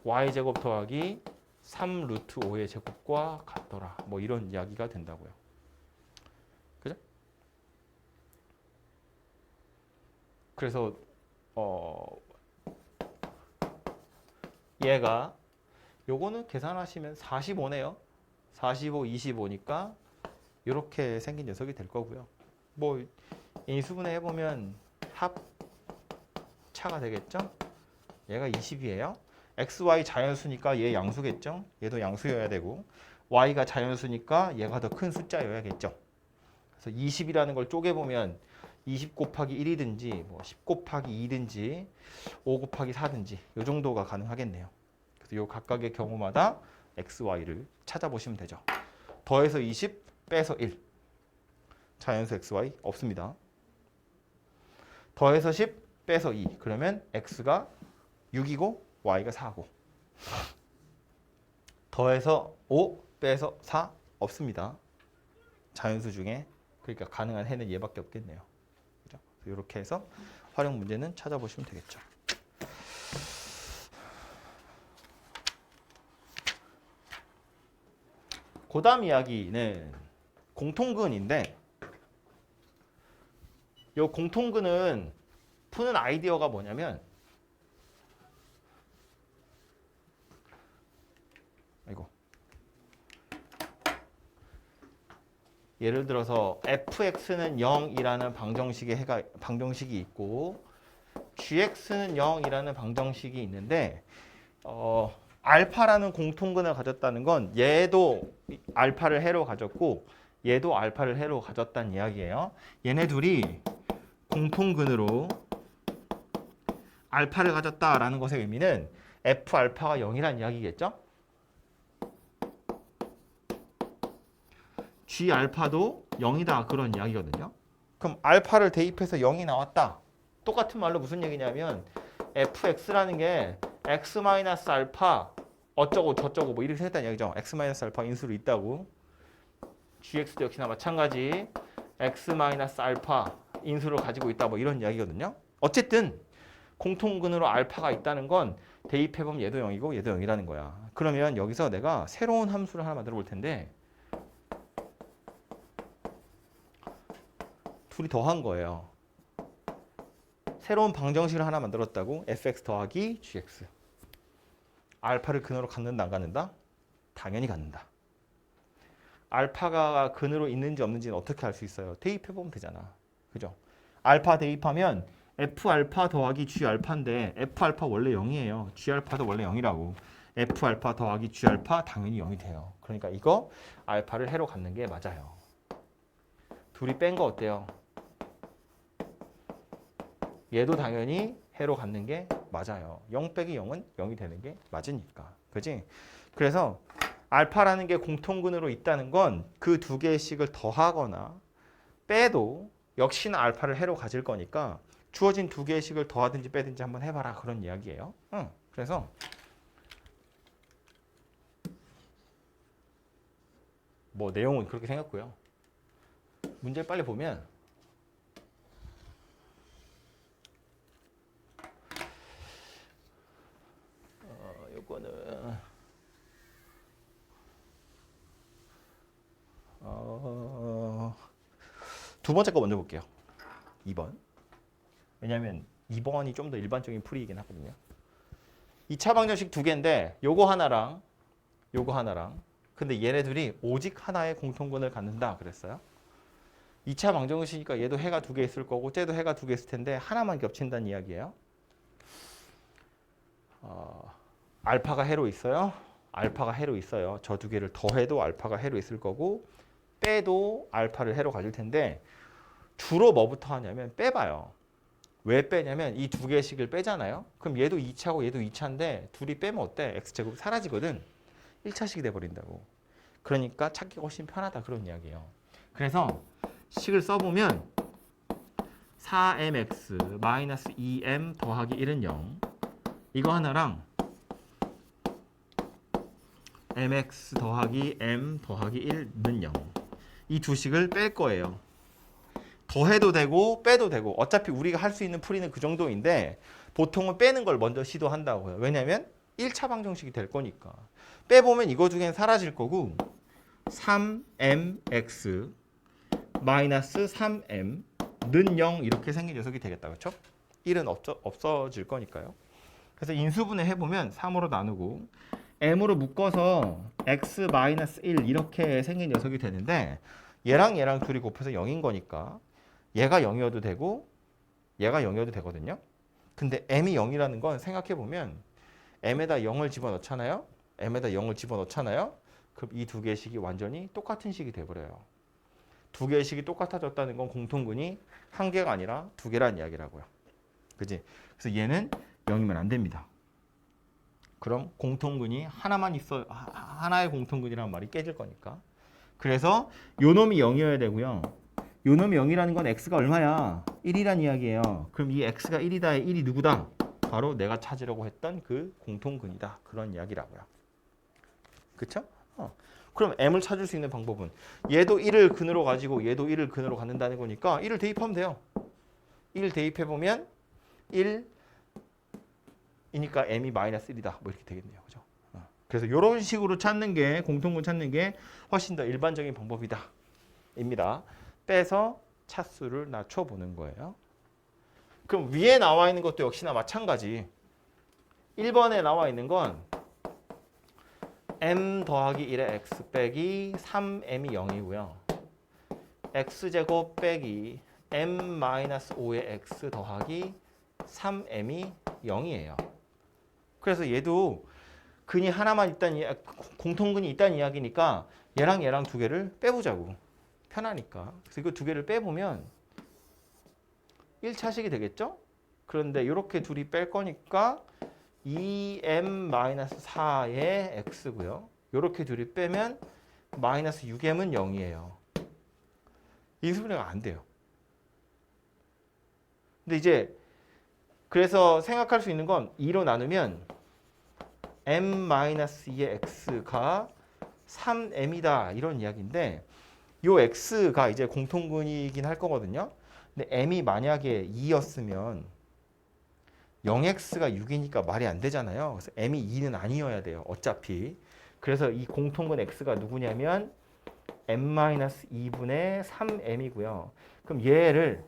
y제곱 더하기 3 루트 5의 제곱과 같더라. 뭐 이런 이야기가 된다고요. 그죠? 그래서 얘가 요거는 계산하시면 45네요. 45, 25니까 이렇게 생긴 녀석이 될 거고요. 뭐 인수분해 해보면 합차가 되겠죠? 얘가 20이에요. x, y 자연수니까 얘 양수겠죠? 얘도 양수여야 되고 y가 자연수니까 얘가 더 큰 숫자여야겠죠? 그래서 20이라는 걸 쪼개보면 20 곱하기 1이든지 뭐 10 곱하기 2든지 5 곱하기 4든지 이 정도가 가능하겠네요. 그래서 요 각각의 경우마다 x, y를 찾아보시면 되죠. 더해서 20 빼서 1 자연수 x, y 없습니다. 더해서 10 빼서 2 그러면 x가 6이고 y가 4고 더해서 5 빼서 4 없습니다. 자연수 중에 그러니까 가능한 해는 얘밖에 없겠네요. 그죠? 이렇게 해서 활용 문제는 찾아보시면 되겠죠. 그다음 이야기는 공통근인데 이 공통근은 푸는 아이디어가 뭐냐면 예를 들어서 fx는 0이라는 방정식이 있고 gx는 0이라는 방정식이 있는데 알파라는 공통근을 가졌다는 건 얘도 알파를 해로 가졌고 얘도 알파를 해로 가졌다는 이야기예요. 얘네 둘이 공통근으로 알파를 가졌다라는 것의 의미는 f 알파가 0이라는 이야기겠죠? G 알파도 0이다 그런 이야기거든요. 그럼 알파를 대입해서 0이 나왔다. 똑같은 말로 무슨 얘기냐면 fx라는 게 x 마이너스 알파 어쩌고 저쩌고 뭐 이렇게 생겼다는 이야기죠. x 마이너스 알파 인수로 있다고. gx도 역시나 마찬가지 x 마이너스 알파 인수를 가지고 있다 뭐 이런 이야기거든요. 어쨌든 공통근으로 알파가 있다는 건 대입해보면 얘도 0이고 얘도 0이라는 거야. 그러면 여기서 내가 새로운 함수를 하나 만들어 볼 텐데 둘이 더한 거예요. 새로운 방정식을 하나 만들었다고 fx 더하기 gx. 알파를 근으로 갖는다 안 갖는다? 당연히 갖는다. 알파가 근으로 있는지 없는지는 어떻게 알 수 있어요? 대입해보면 되잖아. 그죠? 알파 대입하면 f 알파 더하기 g 알파인데 f 알파 원래 0이에요. g 알파도 원래 0이라고. f 알파 더하기 g 알파 당연히 0이 돼요. 그러니까 이거 알파를 해로 갖는 게 맞아요. 둘이 뺀 거 어때요? 얘도 당연히 해로 갖는 게 맞아요. 0 빼기 0은 0이 되는 게 맞으니까. 그지? 그래서 알파라는 게 공통근으로 있다는 건 그 두 개의 식을 더하거나 빼도 역시나 알파를 해로 가질 거니까 주어진 두 개의 식을 더하든지 빼든지 한번 해봐라. 그런 이야기예요. 그래서 뭐 내용은 그렇게 생겼고요. 문제를 빨리 보면 요거는 두 번째 거 먼저 볼게요. 2번. 왜냐하면 2번이 좀 더 일반적인 풀이이긴 하거든요. 2차 방정식 두 개인데 요거 하나랑 요거 하나랑 근데 얘네 둘이 오직 하나의 공통근을 갖는다 그랬어요. 2차 방정식이니까 얘도 해가 두 개 있을 거고 쟤도 해가 두 개 있을 텐데 하나만 겹친다는 이야기예요. 알파가 해로 있어요. 알파가 해로 있어요. 저 두 개를 더해도 알파가 해로 있을 거고 빼도 알파를 해로 가질 텐데 주로 뭐부터 하냐면 빼봐요. 왜 빼냐면 이 두 개씩을 빼잖아요. 그럼 얘도 2차고 얘도 2차인데 둘이 빼면 어때? x제곱이 사라지거든. 1차식이 돼버린다고. 그러니까 찾기가 훨씬 편하다 그런 이야기예요. 그래서 식을 써보면 4mx 마이너스 2m 더하기 1은 0 이거 하나랑 mx 더하기 m 더하기 1는 0 이 두 식을 뺄 거예요. 더해도 되고 빼도 되고 어차피 우리가 할 수 있는 풀이는 그 정도인데 보통은 빼는 걸 먼저 시도한다고요. 왜냐면 1차 방정식이 될 거니까. 빼보면 이거 중엔 사라질 거고 3mx 마이너스 3m는 0 이렇게 생긴 녀석이 되겠다. 그렇죠? 1은 없어질 거니까요. 그래서 인수분해 해보면 3으로 나누고 m으로 묶어서 x 마이너스 1 이렇게 생긴 녀석이 되는데 얘랑 얘랑 둘이 곱해서 0인 거니까 얘가 0이어도 되고 얘가 0이어도 되거든요. 근데 m이 0이라는 건 생각해보면 m에다 0을 집어넣잖아요. m에다 0을 집어넣잖아요. 그럼 이 두 개의 식이 완전히 똑같은 식이 돼버려요. 두 개의 식이 똑같아졌다는 건 공통근이 한 개가 아니라 두 개란 이야기라고요. 그지? 그래서 얘는 0이면 안 됩니다. 그럼 공통근이 하나만 있어 하나의 공통근이라는 말이 깨질 거니까. 그래서 요 놈이 0이어야 되고요. 요 놈이 0이라는 건 x가 얼마야? 1이란 이야기예요. 그럼 이 x가 1이다의 1이 누구다? 바로 내가 찾으려고 했던 그 공통근이다. 그런 이야기라고요. 그쵸? 그럼 m을 찾을 수 있는 방법은 얘도 1을 근으로 가지고 얘도 1을 근으로 갖는다는 거니까 1을 대입하면 돼요. 1 대입해보면 1 이니까 m이 마이너스 1이다. 뭐 이렇게 되겠네요. 그죠? 그래서 이런 식으로 찾는 게 공통근 찾는 게 훨씬 더 일반적인 방법이다. 입니다. 빼서 차수를 낮춰보는 거예요. 그럼 위에 나와 있는 것도 역시나 마찬가지. 1번에 나와 있는 건 m 더하기 1의 x 빼기 3m이 0이고요. x제곱 빼기 m 마이너스 5의 x 더하기 3m이 0이에요. 그래서 얘도 근이 하나만 있다는 공통근이 있다는 이야기니까 얘랑 얘랑 두 개를 빼보자고. 편하니까. 그래서 이거 두 개를 빼보면 1차식이 되겠죠? 그런데 이렇게 둘이 뺄 거니까 2m-4의 x고요. 이렇게 둘이 빼면 마이너스 6m은 0이에요. 인수분해가 안 돼요. 근데 이제 그래서 생각할 수 있는 건 2로 나누면 m-2의 x가 3m이다 이런 이야기인데 요 x가 이제 공통근이긴 할 거거든요. 근데 m이 만약에 2였으면 0x가 6이니까 말이 안 되잖아요. 그래서 m이 2는 아니어야 돼요. 어차피. 그래서 이 공통근 x가 누구냐면 m-2분의 3m이고요. 그럼 얘를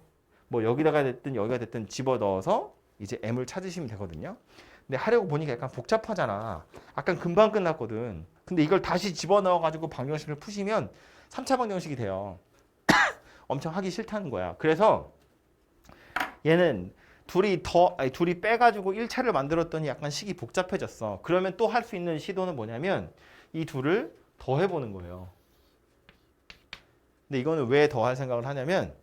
뭐 여기다가 됐든 여기가 됐든 집어넣어서 이제 m을 찾으시면 되거든요. 근데 하려고 보니까 약간 복잡하잖아. 아까 금방 끝났거든. 근데 이걸 다시 집어넣어가지고 방정식을 푸시면 3차 방정식이 돼요. 엄청 하기 싫다는 거야. 그래서 얘는 둘이 빼가지고 1차를 만들었더니 약간 식이 복잡해졌어. 그러면 또 할 수 있는 시도는 뭐냐면 이 둘을 더해보는 거예요. 근데 이거는 왜 더할 생각을 하냐면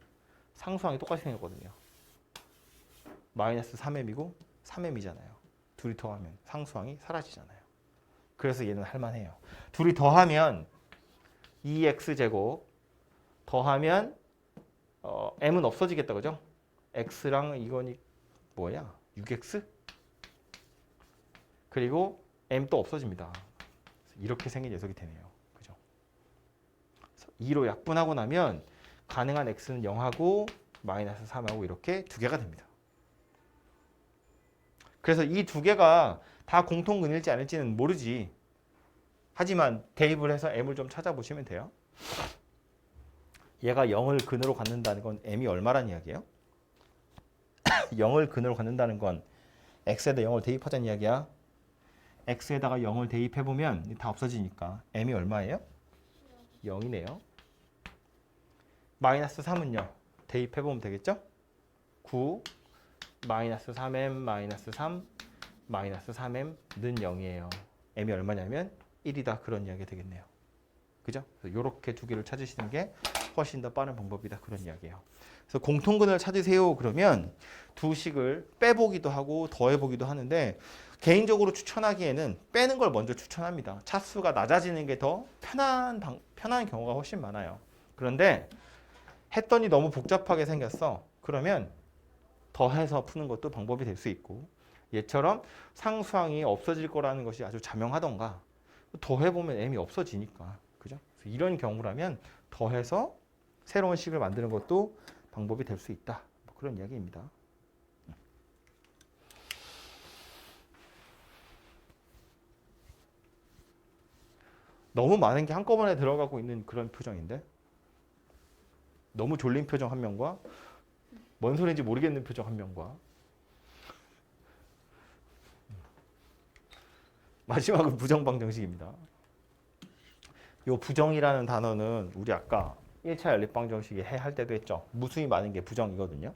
상수항이 똑같이 생겼거든요. 마이너스 3m이고 3m이잖아요. 둘이 더하면 상수항이 사라지잖아요. 그래서 얘는 할만해요. 둘이 더하면 2x제곱 더하면 m은 없어지겠다. 그죠? x랑 이거니 뭐야? 6x? 그리고 m 또 없어집니다. 이렇게 생긴 녀석이 되네요. 그죠? 2로 약분하고 나면 가능한 x는 0하고 마이너스 3하고 이렇게 두 개가 됩니다. 그래서 이 두 개가 다 공통근일지 아닐지는 모르지. 하지만 대입을 해서 m을 좀 찾아보시면 돼요. 얘가 0을 근으로 갖는다는 건 m이 얼마란 이야기예요? 0을 근으로 갖는다는 건 x에다 0을 대입하자는 이야기야. x에다가 0을 대입해보면 다 없어지니까 m이 얼마예요? 0이네요. 마이너스 3은요? 대입해보면 되겠죠? 9 마이너스 3m 마이너스 3 마이너스 3m는 0이에요. m이 얼마냐면 1이다 그런 이야기 되겠네요. 그죠? 이렇게 두 개를 찾으시는 게 훨씬 더 빠른 방법이다. 그런 이야기예요. 그래서 공통근을 찾으세요. 그러면 두 식을 빼보기도 하고 더해보기도 하는데 개인적으로 추천하기에는 빼는 걸 먼저 추천합니다. 차수가 낮아지는 게 더 편한 경우가 훨씬 많아요. 그런데 했더니 너무 복잡하게 생겼어. 그러면 더해서 푸는 것도 방법이 될 수 있고 얘처럼 상수항이 없어질 거라는 것이 아주 자명하던가 더해보면 m이 없어지니까 그죠? 그래서 이런 경우라면 더해서 새로운 식을 만드는 것도 방법이 될 수 있다. 뭐 그런 이야기입니다. 너무 많은 게 한꺼번에 들어가고 있는 그런 표정인데 너무 졸린 표정 한 명과 뭔 소리인지 모르겠는 표정 한 명과 마지막은 부정방정식입니다. 이 부정이라는 단어는 우리 아까 1차 연립방정식에 할 때도 했죠. 무수히 많은 게 부정이거든요.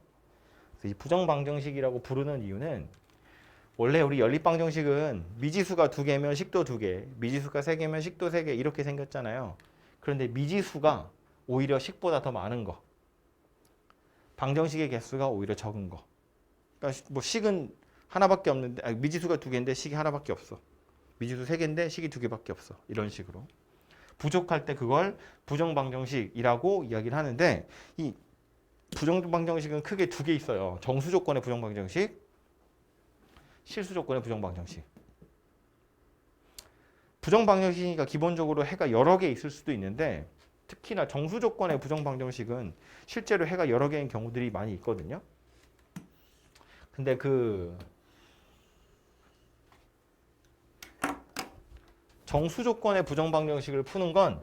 그래서 이 부정방정식이라고 부르는 이유는 원래 우리 연립방정식은 미지수가 2개면 식도 2개, 미지수가 3개면 식도 3개 이렇게 생겼잖아요. 그런데 미지수가 오히려 식보다 더 많은 거, 방정식의 개수가 오히려 적은 거. 그러니까 뭐 식은 하나밖에 없는데 미지수가 2개인데 식이 하나밖에 없어. 미지수 3개인데 식이 2개밖에 없어. 이런 식으로. 부족할 때 그걸 부정방정식이라고 이야기를 하는데 이 부정방정식은 크게 2개 있어요. 정수 조건의 부정방정식, 실수 조건의 부정방정식. 부정방정식이니까 기본적으로 해가 여러 개 있을 수도 있는데 특히나 정수 조건의 부정방정식은 실제로 해가 여러 개인 경우들이 많이 있거든요. 근데 그 정수 조건의 부정방정식을 푸는 건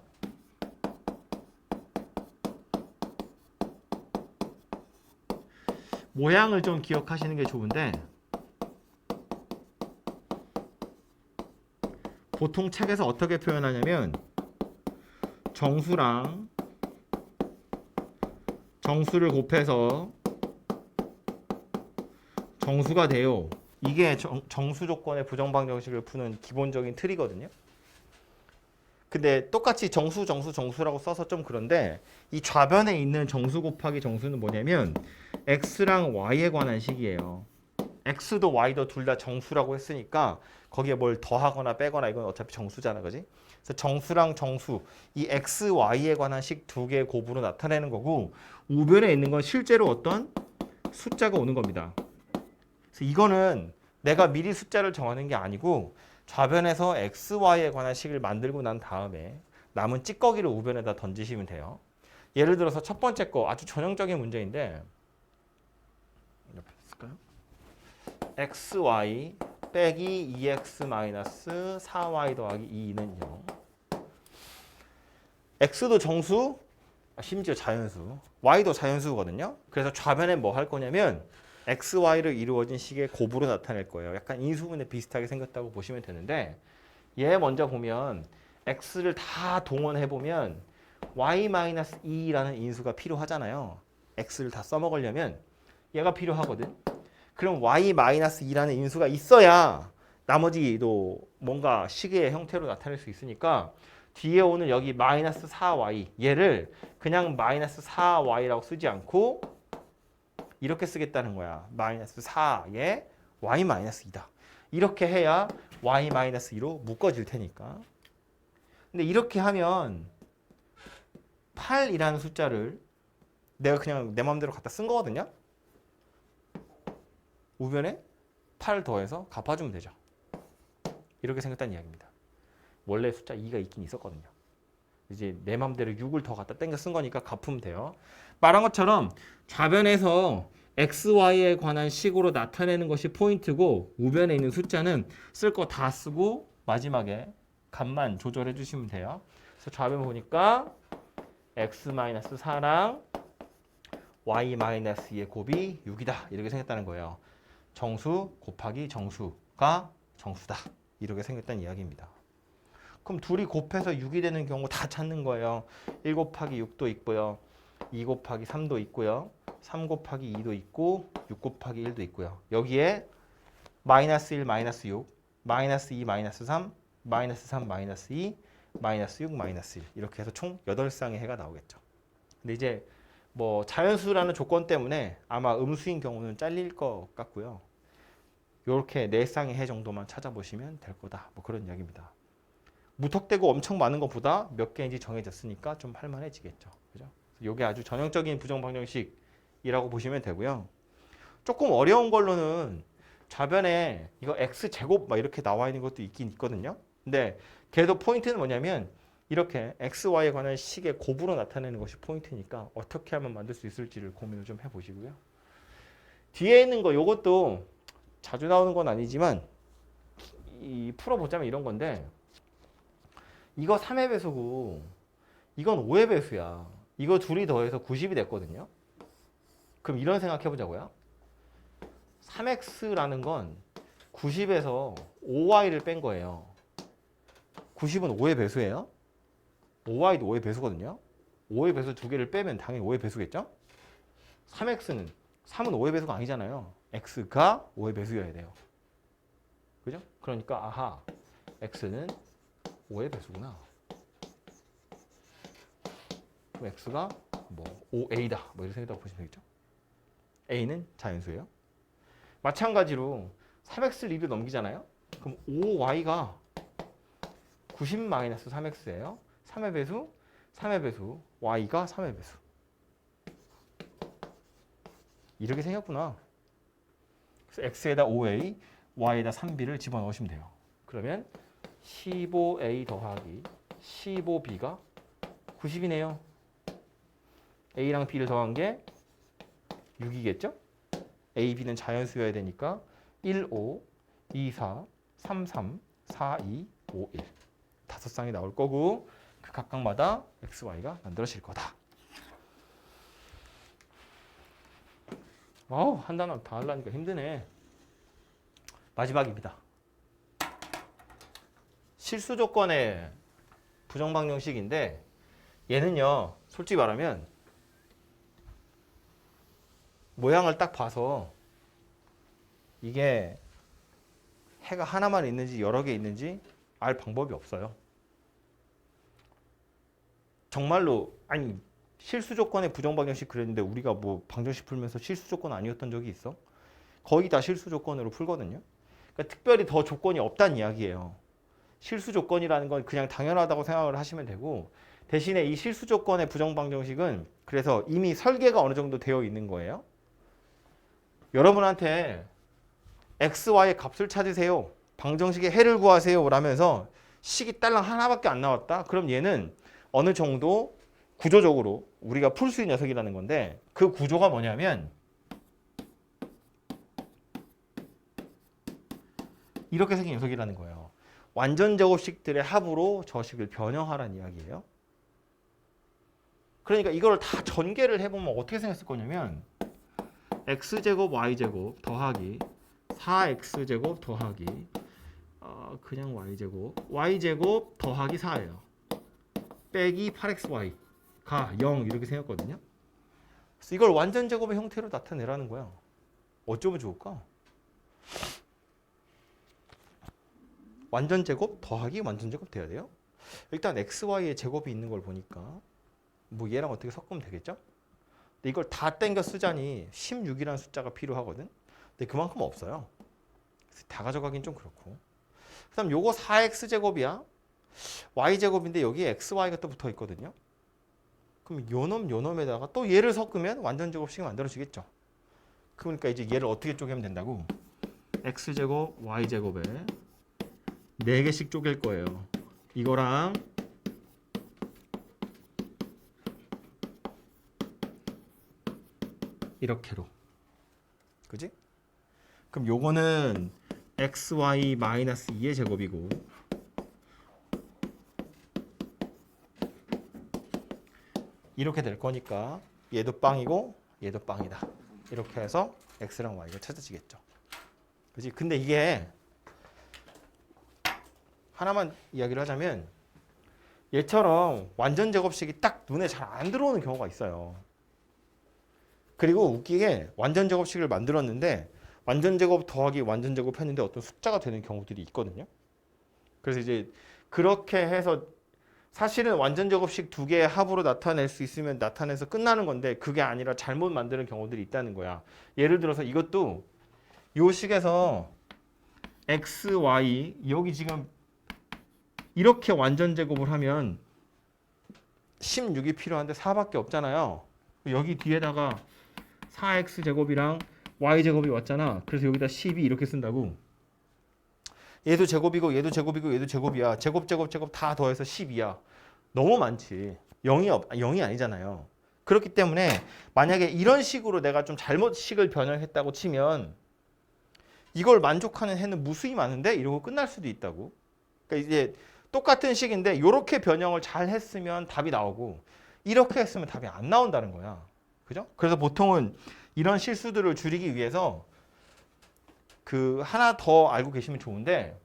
모양을 좀 기억하시는 게 좋은데 보통 책에서 어떻게 표현하냐면 정수랑 정수를 곱해서 정수가 돼요. 이게 정수 조건의 부정방정식을 푸는 기본적인 틀이거든요. 근데 똑같이 정수라고 써서 좀 그런데 이 좌변에 있는 정수 곱하기 정수는 뭐냐면 x랑 y에 관한 식이에요. x도 y도 둘 다 정수라고 했으니까 거기에 뭘 더하거나 빼거나 이건 어차피 정수잖아, 그지? 그래서 정수랑 정수, 이 x, y에 관한 식 2개의 곱으로 나타내는 거고 우변에 있는 건 실제로 어떤 숫자가 오는 겁니다. 그래서 이거는 내가 미리 숫자를 정하는 게 아니고 좌변에서 x, y에 관한 식을 만들고 난 다음에 남은 찌꺼기를 우변에다 던지시면 돼요. 예를 들어서 첫 번째 거 아주 전형적인 문제인데 옆에 있을까요? xy 빼기 2x 마이너스 4y 더하기 2는 0. x도 정수, 심지어 자연수, y도 자연수거든요. 그래서 좌변에 뭐 할 거냐면 x, y를 이루어진 식의 곱으로 나타낼 거예요. 약간 인수분해 비슷하게 생겼다고 보시면 되는데 얘 먼저 보면 x를 다 동원해보면 y-2라는 인수가 필요하잖아요. x를 다 써먹으려면 얘가 필요하거든. 그럼 y-2라는 인수가 있어야 나머지도 뭔가 식의 형태로 나타낼 수 있으니까 뒤에 오는 여기 마이너스 4y 얘를 그냥 마이너스 4y라고 쓰지 않고 이렇게 쓰겠다는 거야. 마이너스 4에 y-2다. 이렇게 해야 y-2로 묶어질 테니까. 근데 이렇게 하면 8이라는 숫자를 내가 그냥 내 마음대로 갖다 쓴 거거든요. 우변에 8 더해서 갚아주면 되죠. 이렇게 생겼다는 이야기입니다. 원래 숫자 2가 있긴 있었거든요. 이제 내 맘대로 6을 더 갖다 땡겨 쓴 거니까 갚으면 돼요. 말한 것처럼 좌변에서 x, y에 관한 식으로 나타내는 것이 포인트고 우변에 있는 숫자는 쓸 거 다 쓰고 마지막에 값만 조절해 주시면 돼요. 그래서 좌변 보니까 x-4랑 y-2의 곱이 6이다. 이렇게 생겼다는 거예요. 정수 곱하기 정수가 정수다. 이렇게 생겼다는 이야기입니다. 그럼 둘이 곱해서 6이 되는 경우 다 찾는 거예요. 1 곱하기 6도 있고요. 2 곱하기 3도 있고요. 3 곱하기 2도 있고 6 곱하기 1도 있고요. 여기에 마이너스 1, 마이너스 6, 마이너스 2, 마이너스 3, 마이너스 3, 마이너스 2, 마이너스 6, 마이너스 1 이렇게 해서 총 8쌍의 해가 나오겠죠. 근데 이제 뭐 자연수라는 조건 때문에 아마 음수인 경우는 잘릴 것 같고요. 요렇게 4쌍의 해 정도만 찾아보시면 될 거다. 뭐 그런 이야기입니다. 무턱대고 엄청 많은 것보다 몇 개인지 정해졌으니까 좀 할만해지겠죠. 그죠? 요게 아주 전형적인 부정방정식이라고 보시면 되고요. 조금 어려운 걸로는 좌변에 이거 x제곱 막 이렇게 나와 있는 것도 있긴 있거든요. 근데 걔도 포인트는 뭐냐면 이렇게 xy에 관한 식의 곱으로 나타내는 것이 포인트니까 어떻게 하면 만들 수 있을지를 고민을 좀 해보시고요. 뒤에 있는 거 요것도 자주 나오는 건 아니지만 이 풀어보자면 이런 건데 이거 3의 배수고 이건 5의 배수야. 이거 둘이 더해서 90이 됐거든요. 그럼 이런 생각 해보자고요. 3x라는 건 90에서 5y를 뺀 거예요. 90은 5의 배수예요. 5y도 5의 배수거든요. 5의 배수 두 개를 빼면 당연히 5의 배수겠죠? 3x는 3은 5의 배수가 아니잖아요. x가 5의 배수여야 돼요. 그죠? 그러니까 아하, x는 5의 배수구나. 그럼 x가 뭐 5a다. 뭐 이렇게 생각하고 보시면 되겠죠? a는 자연수예요. 마찬가지로 3x를 2로 넘기잖아요. 그럼 5y가 90-3x예요. 3의 배수, 3의 배수, y가 3의 배수. 이렇게 생겼구나. 그래서 x에다 5a, y에다 3b를 집어넣으시면 돼요. 그러면 15a 더하기 15b가 90이네요. a랑 b를 더한 게 6이겠죠? a, b는 자연수여야 되니까 1, 5, 2, 4, 3, 3, 4, 2, 5, 1. 5쌍이 나올 거고 그 각각마다 x, y가 만들어질 거다. 한 단어 다 하려니까 힘드네. 마지막입니다. 실수 조건의 부정방정식인데 얘는요, 솔직히 말하면 모양을 딱 봐서 이게 해가 하나만 있는지 여러 개 있는지 알 방법이 없어요. 정말로 아니 실수 조건의 부정방정식 그랬는데 우리가 뭐 방정식 풀면서 실수 조건 아니었던 적이 있어? 거의 다 실수 조건으로 풀거든요. 그러니까 특별히 더 조건이 없다는 이야기예요. 실수 조건이라는 건 그냥 당연하다고 생각을 하시면 되고 대신에 이 실수 조건의 부정방정식은 그래서 이미 설계가 어느 정도 되어 있는 거예요. 여러분한테 x, y의 값을 찾으세요. 방정식의 해를 구하세요. 라면서 식이 딸랑 하나밖에 안 나왔다. 그럼 얘는 어느 정도 구조적으로 우리가 풀 수 있는 녀석이라는 건데 그 구조가 뭐냐면 이렇게 생긴 녀석이라는 거예요. 완전 제곱식들의 합으로 저 식을 변형하라는 이야기예요. 그러니까 이걸 다 전개를 해보면 어떻게 생겼을 거냐면 x제곱 y제곱 더하기 4x제곱 더하기 그냥 y제곱 더하기 4예요. 빼기 8xy가 0 이렇게 생겼거든요. 그래서 이걸 완전 제곱의 형태로 나타내라는 거야. 어쩌면 좋을까? 완전 제곱 더하기 완전 제곱 돼야 돼요. 일단 xy의 제곱이 있는 걸 보니까 뭐 얘랑 어떻게 섞으면 되겠죠? 근데 이걸 다 땡겨 쓰자니 16이라는 숫자가 필요하거든. 근데 그만큼 없어요. 그래서 다 가져가긴 좀 그렇고. 그다음 요거 4x제곱이야. y제곱인데 여기에 xy가 또 붙어 있거든요. 그럼 요놈에다가 또 얘를 섞으면 완전 제곱식이 만들어지겠죠. 그러니까 이제 얘를 어떻게 쪼개면 된다고? x제곱 y제곱에 4개씩 쪼갤 거예요. 이거랑 이렇게로. 그지? 그럼 요거는 xy-2의 제곱이고 이렇게 될 거니까 얘도 빵이고 얘도 빵이다. 이렇게 해서 x랑 y가 찾아지겠죠. 그지? 근데 이게 하나만 이야기를 하자면 얘처럼 완전 제곱식이 딱 눈에 잘 안 들어오는 경우가 있어요. 그리고 웃기게 완전 제곱식을 만들었는데 완전 제곱 더하기 완전 제곱 했는데 어떤 숫자가 되는 경우들이 있거든요. 그래서 이제 그렇게 해서 사실은 완전 제곱식 두 개의 합으로 나타낼 수 있으면 나타내서 끝나는 건데 그게 아니라 잘못 만드는 경우들이 있다는 거야. 예를 들어서 이것도 요 식에서 x, y 여기 지금 이렇게 완전 제곱을 하면 16이 필요한데 4밖에 없잖아요. 여기 뒤에다가 4x 제곱이랑 y 제곱이 왔잖아. 그래서 여기다 12 이렇게 쓴다고. 얘도 제곱이고 얘도 제곱이고 얘도 제곱이야. 제곱 다 더해서 12야. 너무 많지. 0이 아니잖아요. 그렇기 때문에 만약에 이런 식으로 내가 좀 잘못 식을 변형했다고 치면 이걸 만족하는 해는 무수히 많은데 이러고 끝날 수도 있다고. 그러니까 이제 똑같은 식인데 이렇게 변형을 잘 했으면 답이 나오고 이렇게 했으면 답이 안 나온다는 거야. 그죠? 그래서 보통은 이런 실수들을 줄이기 위해서 그 하나 더 알고 계시면 좋은데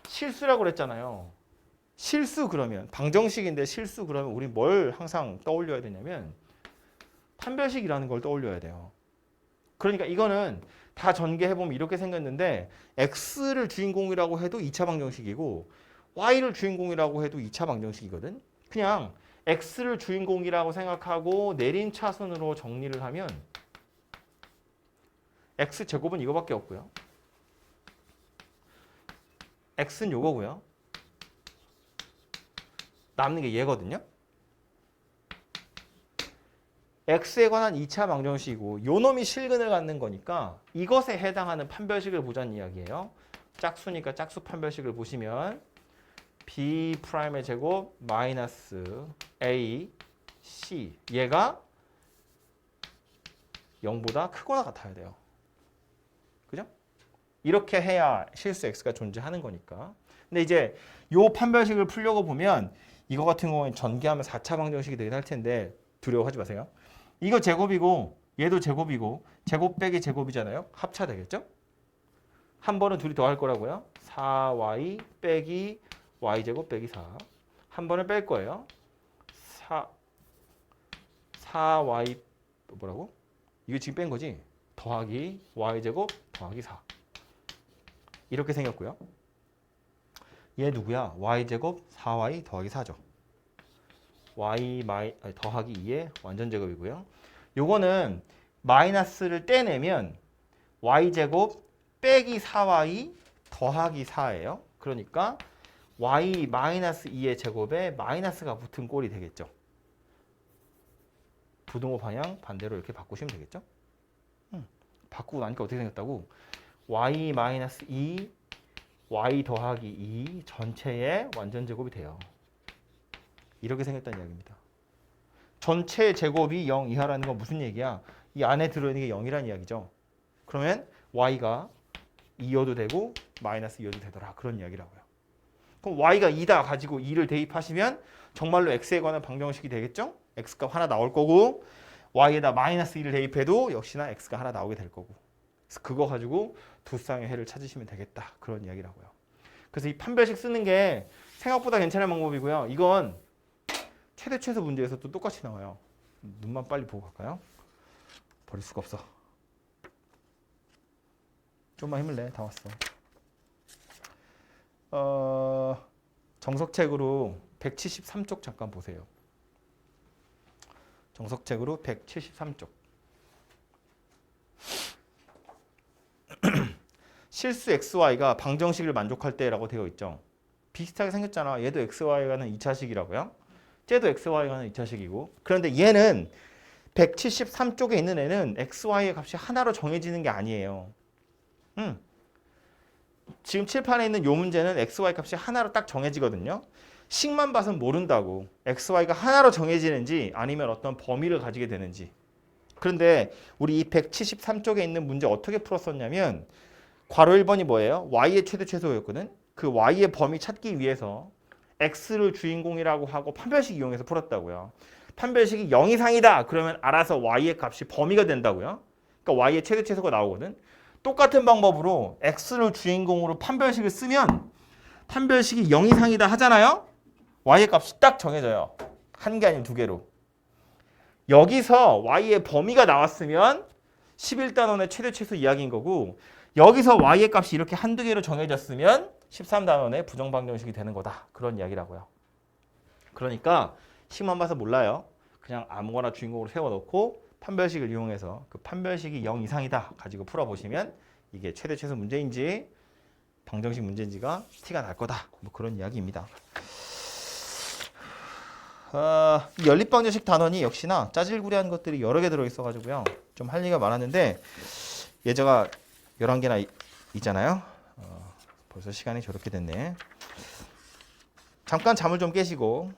실수라고 그랬잖아요. 실수 그러면 방정식인데 실수 그러면 우리 뭘 항상 떠올려야 되냐면 판별식이라는 걸 떠올려야 돼요. 그러니까 이거는 다 전개해보면 이렇게 생겼는데 x를 주인공이라고 해도 2차 방정식이고 y를 주인공이라고 해도 2차 방정식이거든. 그냥 x를 주인공이라고 생각하고 내린 차순으로 정리를 하면 x제곱은 이거밖에 없고요. x는 요거고요. 남는 게 얘거든요. x에 관한 2차 방정식이고 요 놈이 실근을 갖는 거니까 이것에 해당하는 판별식을 보자는 이야기예요. 짝수니까 짝수 판별식을 보시면 b'의 제곱 마이너스 a c 얘가 0보다 크거나 같아야 돼요. 그죠? 이렇게 해야 실수 x가 존재하는 거니까. 근데 이제 요 판별식을 풀려고 보면 이거 같은 경우는 전개하면 4차 방정식이 되긴 할 텐데 두려워하지 마세요. 이거 제곱이고 얘도 제곱이고 제곱 빼기 제곱이잖아요. 합차 되겠죠? 한 번은 둘이 더할 거라고요. 4y 빼기 y제곱 빼기 4. 한 번을 뺄 거예요. 4y 뭐라고? 이거 지금 뺀 거지? 더하기 y제곱 더하기 4. 이렇게 생겼고요. 얘 누구야? y제곱 4y 더하기 4죠. 더하기 2의 완전 제곱이고요. 요거는 마이너스를 떼내면 y제곱 빼기 4y 더하기 4예요. 그러니까 y 마이너스 2의 제곱에 마이너스가 붙은 꼴이 되겠죠. 부등호 방향 반대로 이렇게 바꾸시면 되겠죠. 바꾸고 나니까 어떻게 생겼다고? y 마이너스 2 y 더하기 2 전체의 완전 제곱이 돼요. 이렇게 생겼다는 이야기입니다. 전체 제곱이 0 이하라는 건 무슨 얘기야? 이 안에 들어있는 게 0이라는 이야기죠. 그러면 y가 2여도 되고 마이너스 2여도 되더라. 그런 이야기라고요. 그럼 y가 2다 가지고 2를 대입하시면 정말로 x에 관한 방정식이 되겠죠? x값 하나 나올 거고 y에다 마이너스 2를 대입해도 역시나 x가 하나 나오게 될 거고. 그래서 그거 가지고 두 쌍의 해를 찾으시면 되겠다. 그런 이야기라고요. 그래서 이 판별식 쓰는 게 생각보다 괜찮은 방법이고요. 이건 최대 최소 문제에서 또 똑같이 나와요. 눈만 빨리 보고 갈까요? 버릴 수가 없어. 좀만 힘을 내. 다 왔어. 정석책으로 173쪽 잠깐 보세요. 정석책으로 173쪽. 실수 xy가 방정식을 만족할 때라고 되어 있죠. 비슷하게 생겼잖아. 얘도 xy가는 2차식이라고요. 쟤도 xy가는 2차식이고. 그런데 얘는 173쪽에 있는 애는 xy의 값이 하나로 정해지는 게 아니에요. 지금 칠판에 있는 요 문제는 xy 값이 하나로 딱 정해지거든요. 식만 봐서는 모른다고. xy가 하나로 정해지는지 아니면 어떤 범위를 가지게 되는지. 그런데 우리 이 173쪽에 있는 문제 어떻게 풀었었냐면 괄호 1번이 뭐예요? y의 최대 최소였거든. 그 y의 범위 찾기 위해서 x를 주인공이라고 하고 판별식 이용해서 풀었다고요. 판별식이 0 이상이다. 그러면 알아서 y의 값이 범위가 된다고요. 그러니까 y의 최대 최소가 나오거든. 똑같은 방법으로 x를 주인공으로 판별식을 쓰면 판별식이 0 이상이다 하잖아요. y의 값이 딱 정해져요. 한 개 아니면 두 개로. 여기서 y의 범위가 나왔으면 11단원의 최대 최소 이야기인 거고 여기서 y의 값이 이렇게 한두 개로 정해졌으면 13단원의 부정방정식이 되는 거다. 그런 이야기라고요. 그러니까 식만 봐서 몰라요. 그냥 아무거나 주인공으로 세워놓고 판별식을 이용해서 그 판별식이 0 이상이다 가지고 풀어보시면 이게 최대 최소 문제인지 방정식 문제인지가 티가 날 거다. 뭐 그런 이야기입니다. 이 연립방정식 단원이 역시나 짜질구리한 것들이 여러 개 들어있어가지고요. 좀 할 얘기가 많았는데 예제가 11개나 있잖아요. 벌써 시간이 저렇게 됐네. 잠깐 잠을 좀 깨시고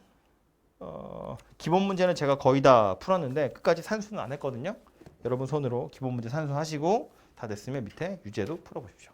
기본 문제는 제가 거의 다 풀었는데 끝까지 산수는 안 했거든요. 여러분 손으로 기본 문제 산수하시고 다 됐으면 밑에 유제도 풀어보십시오.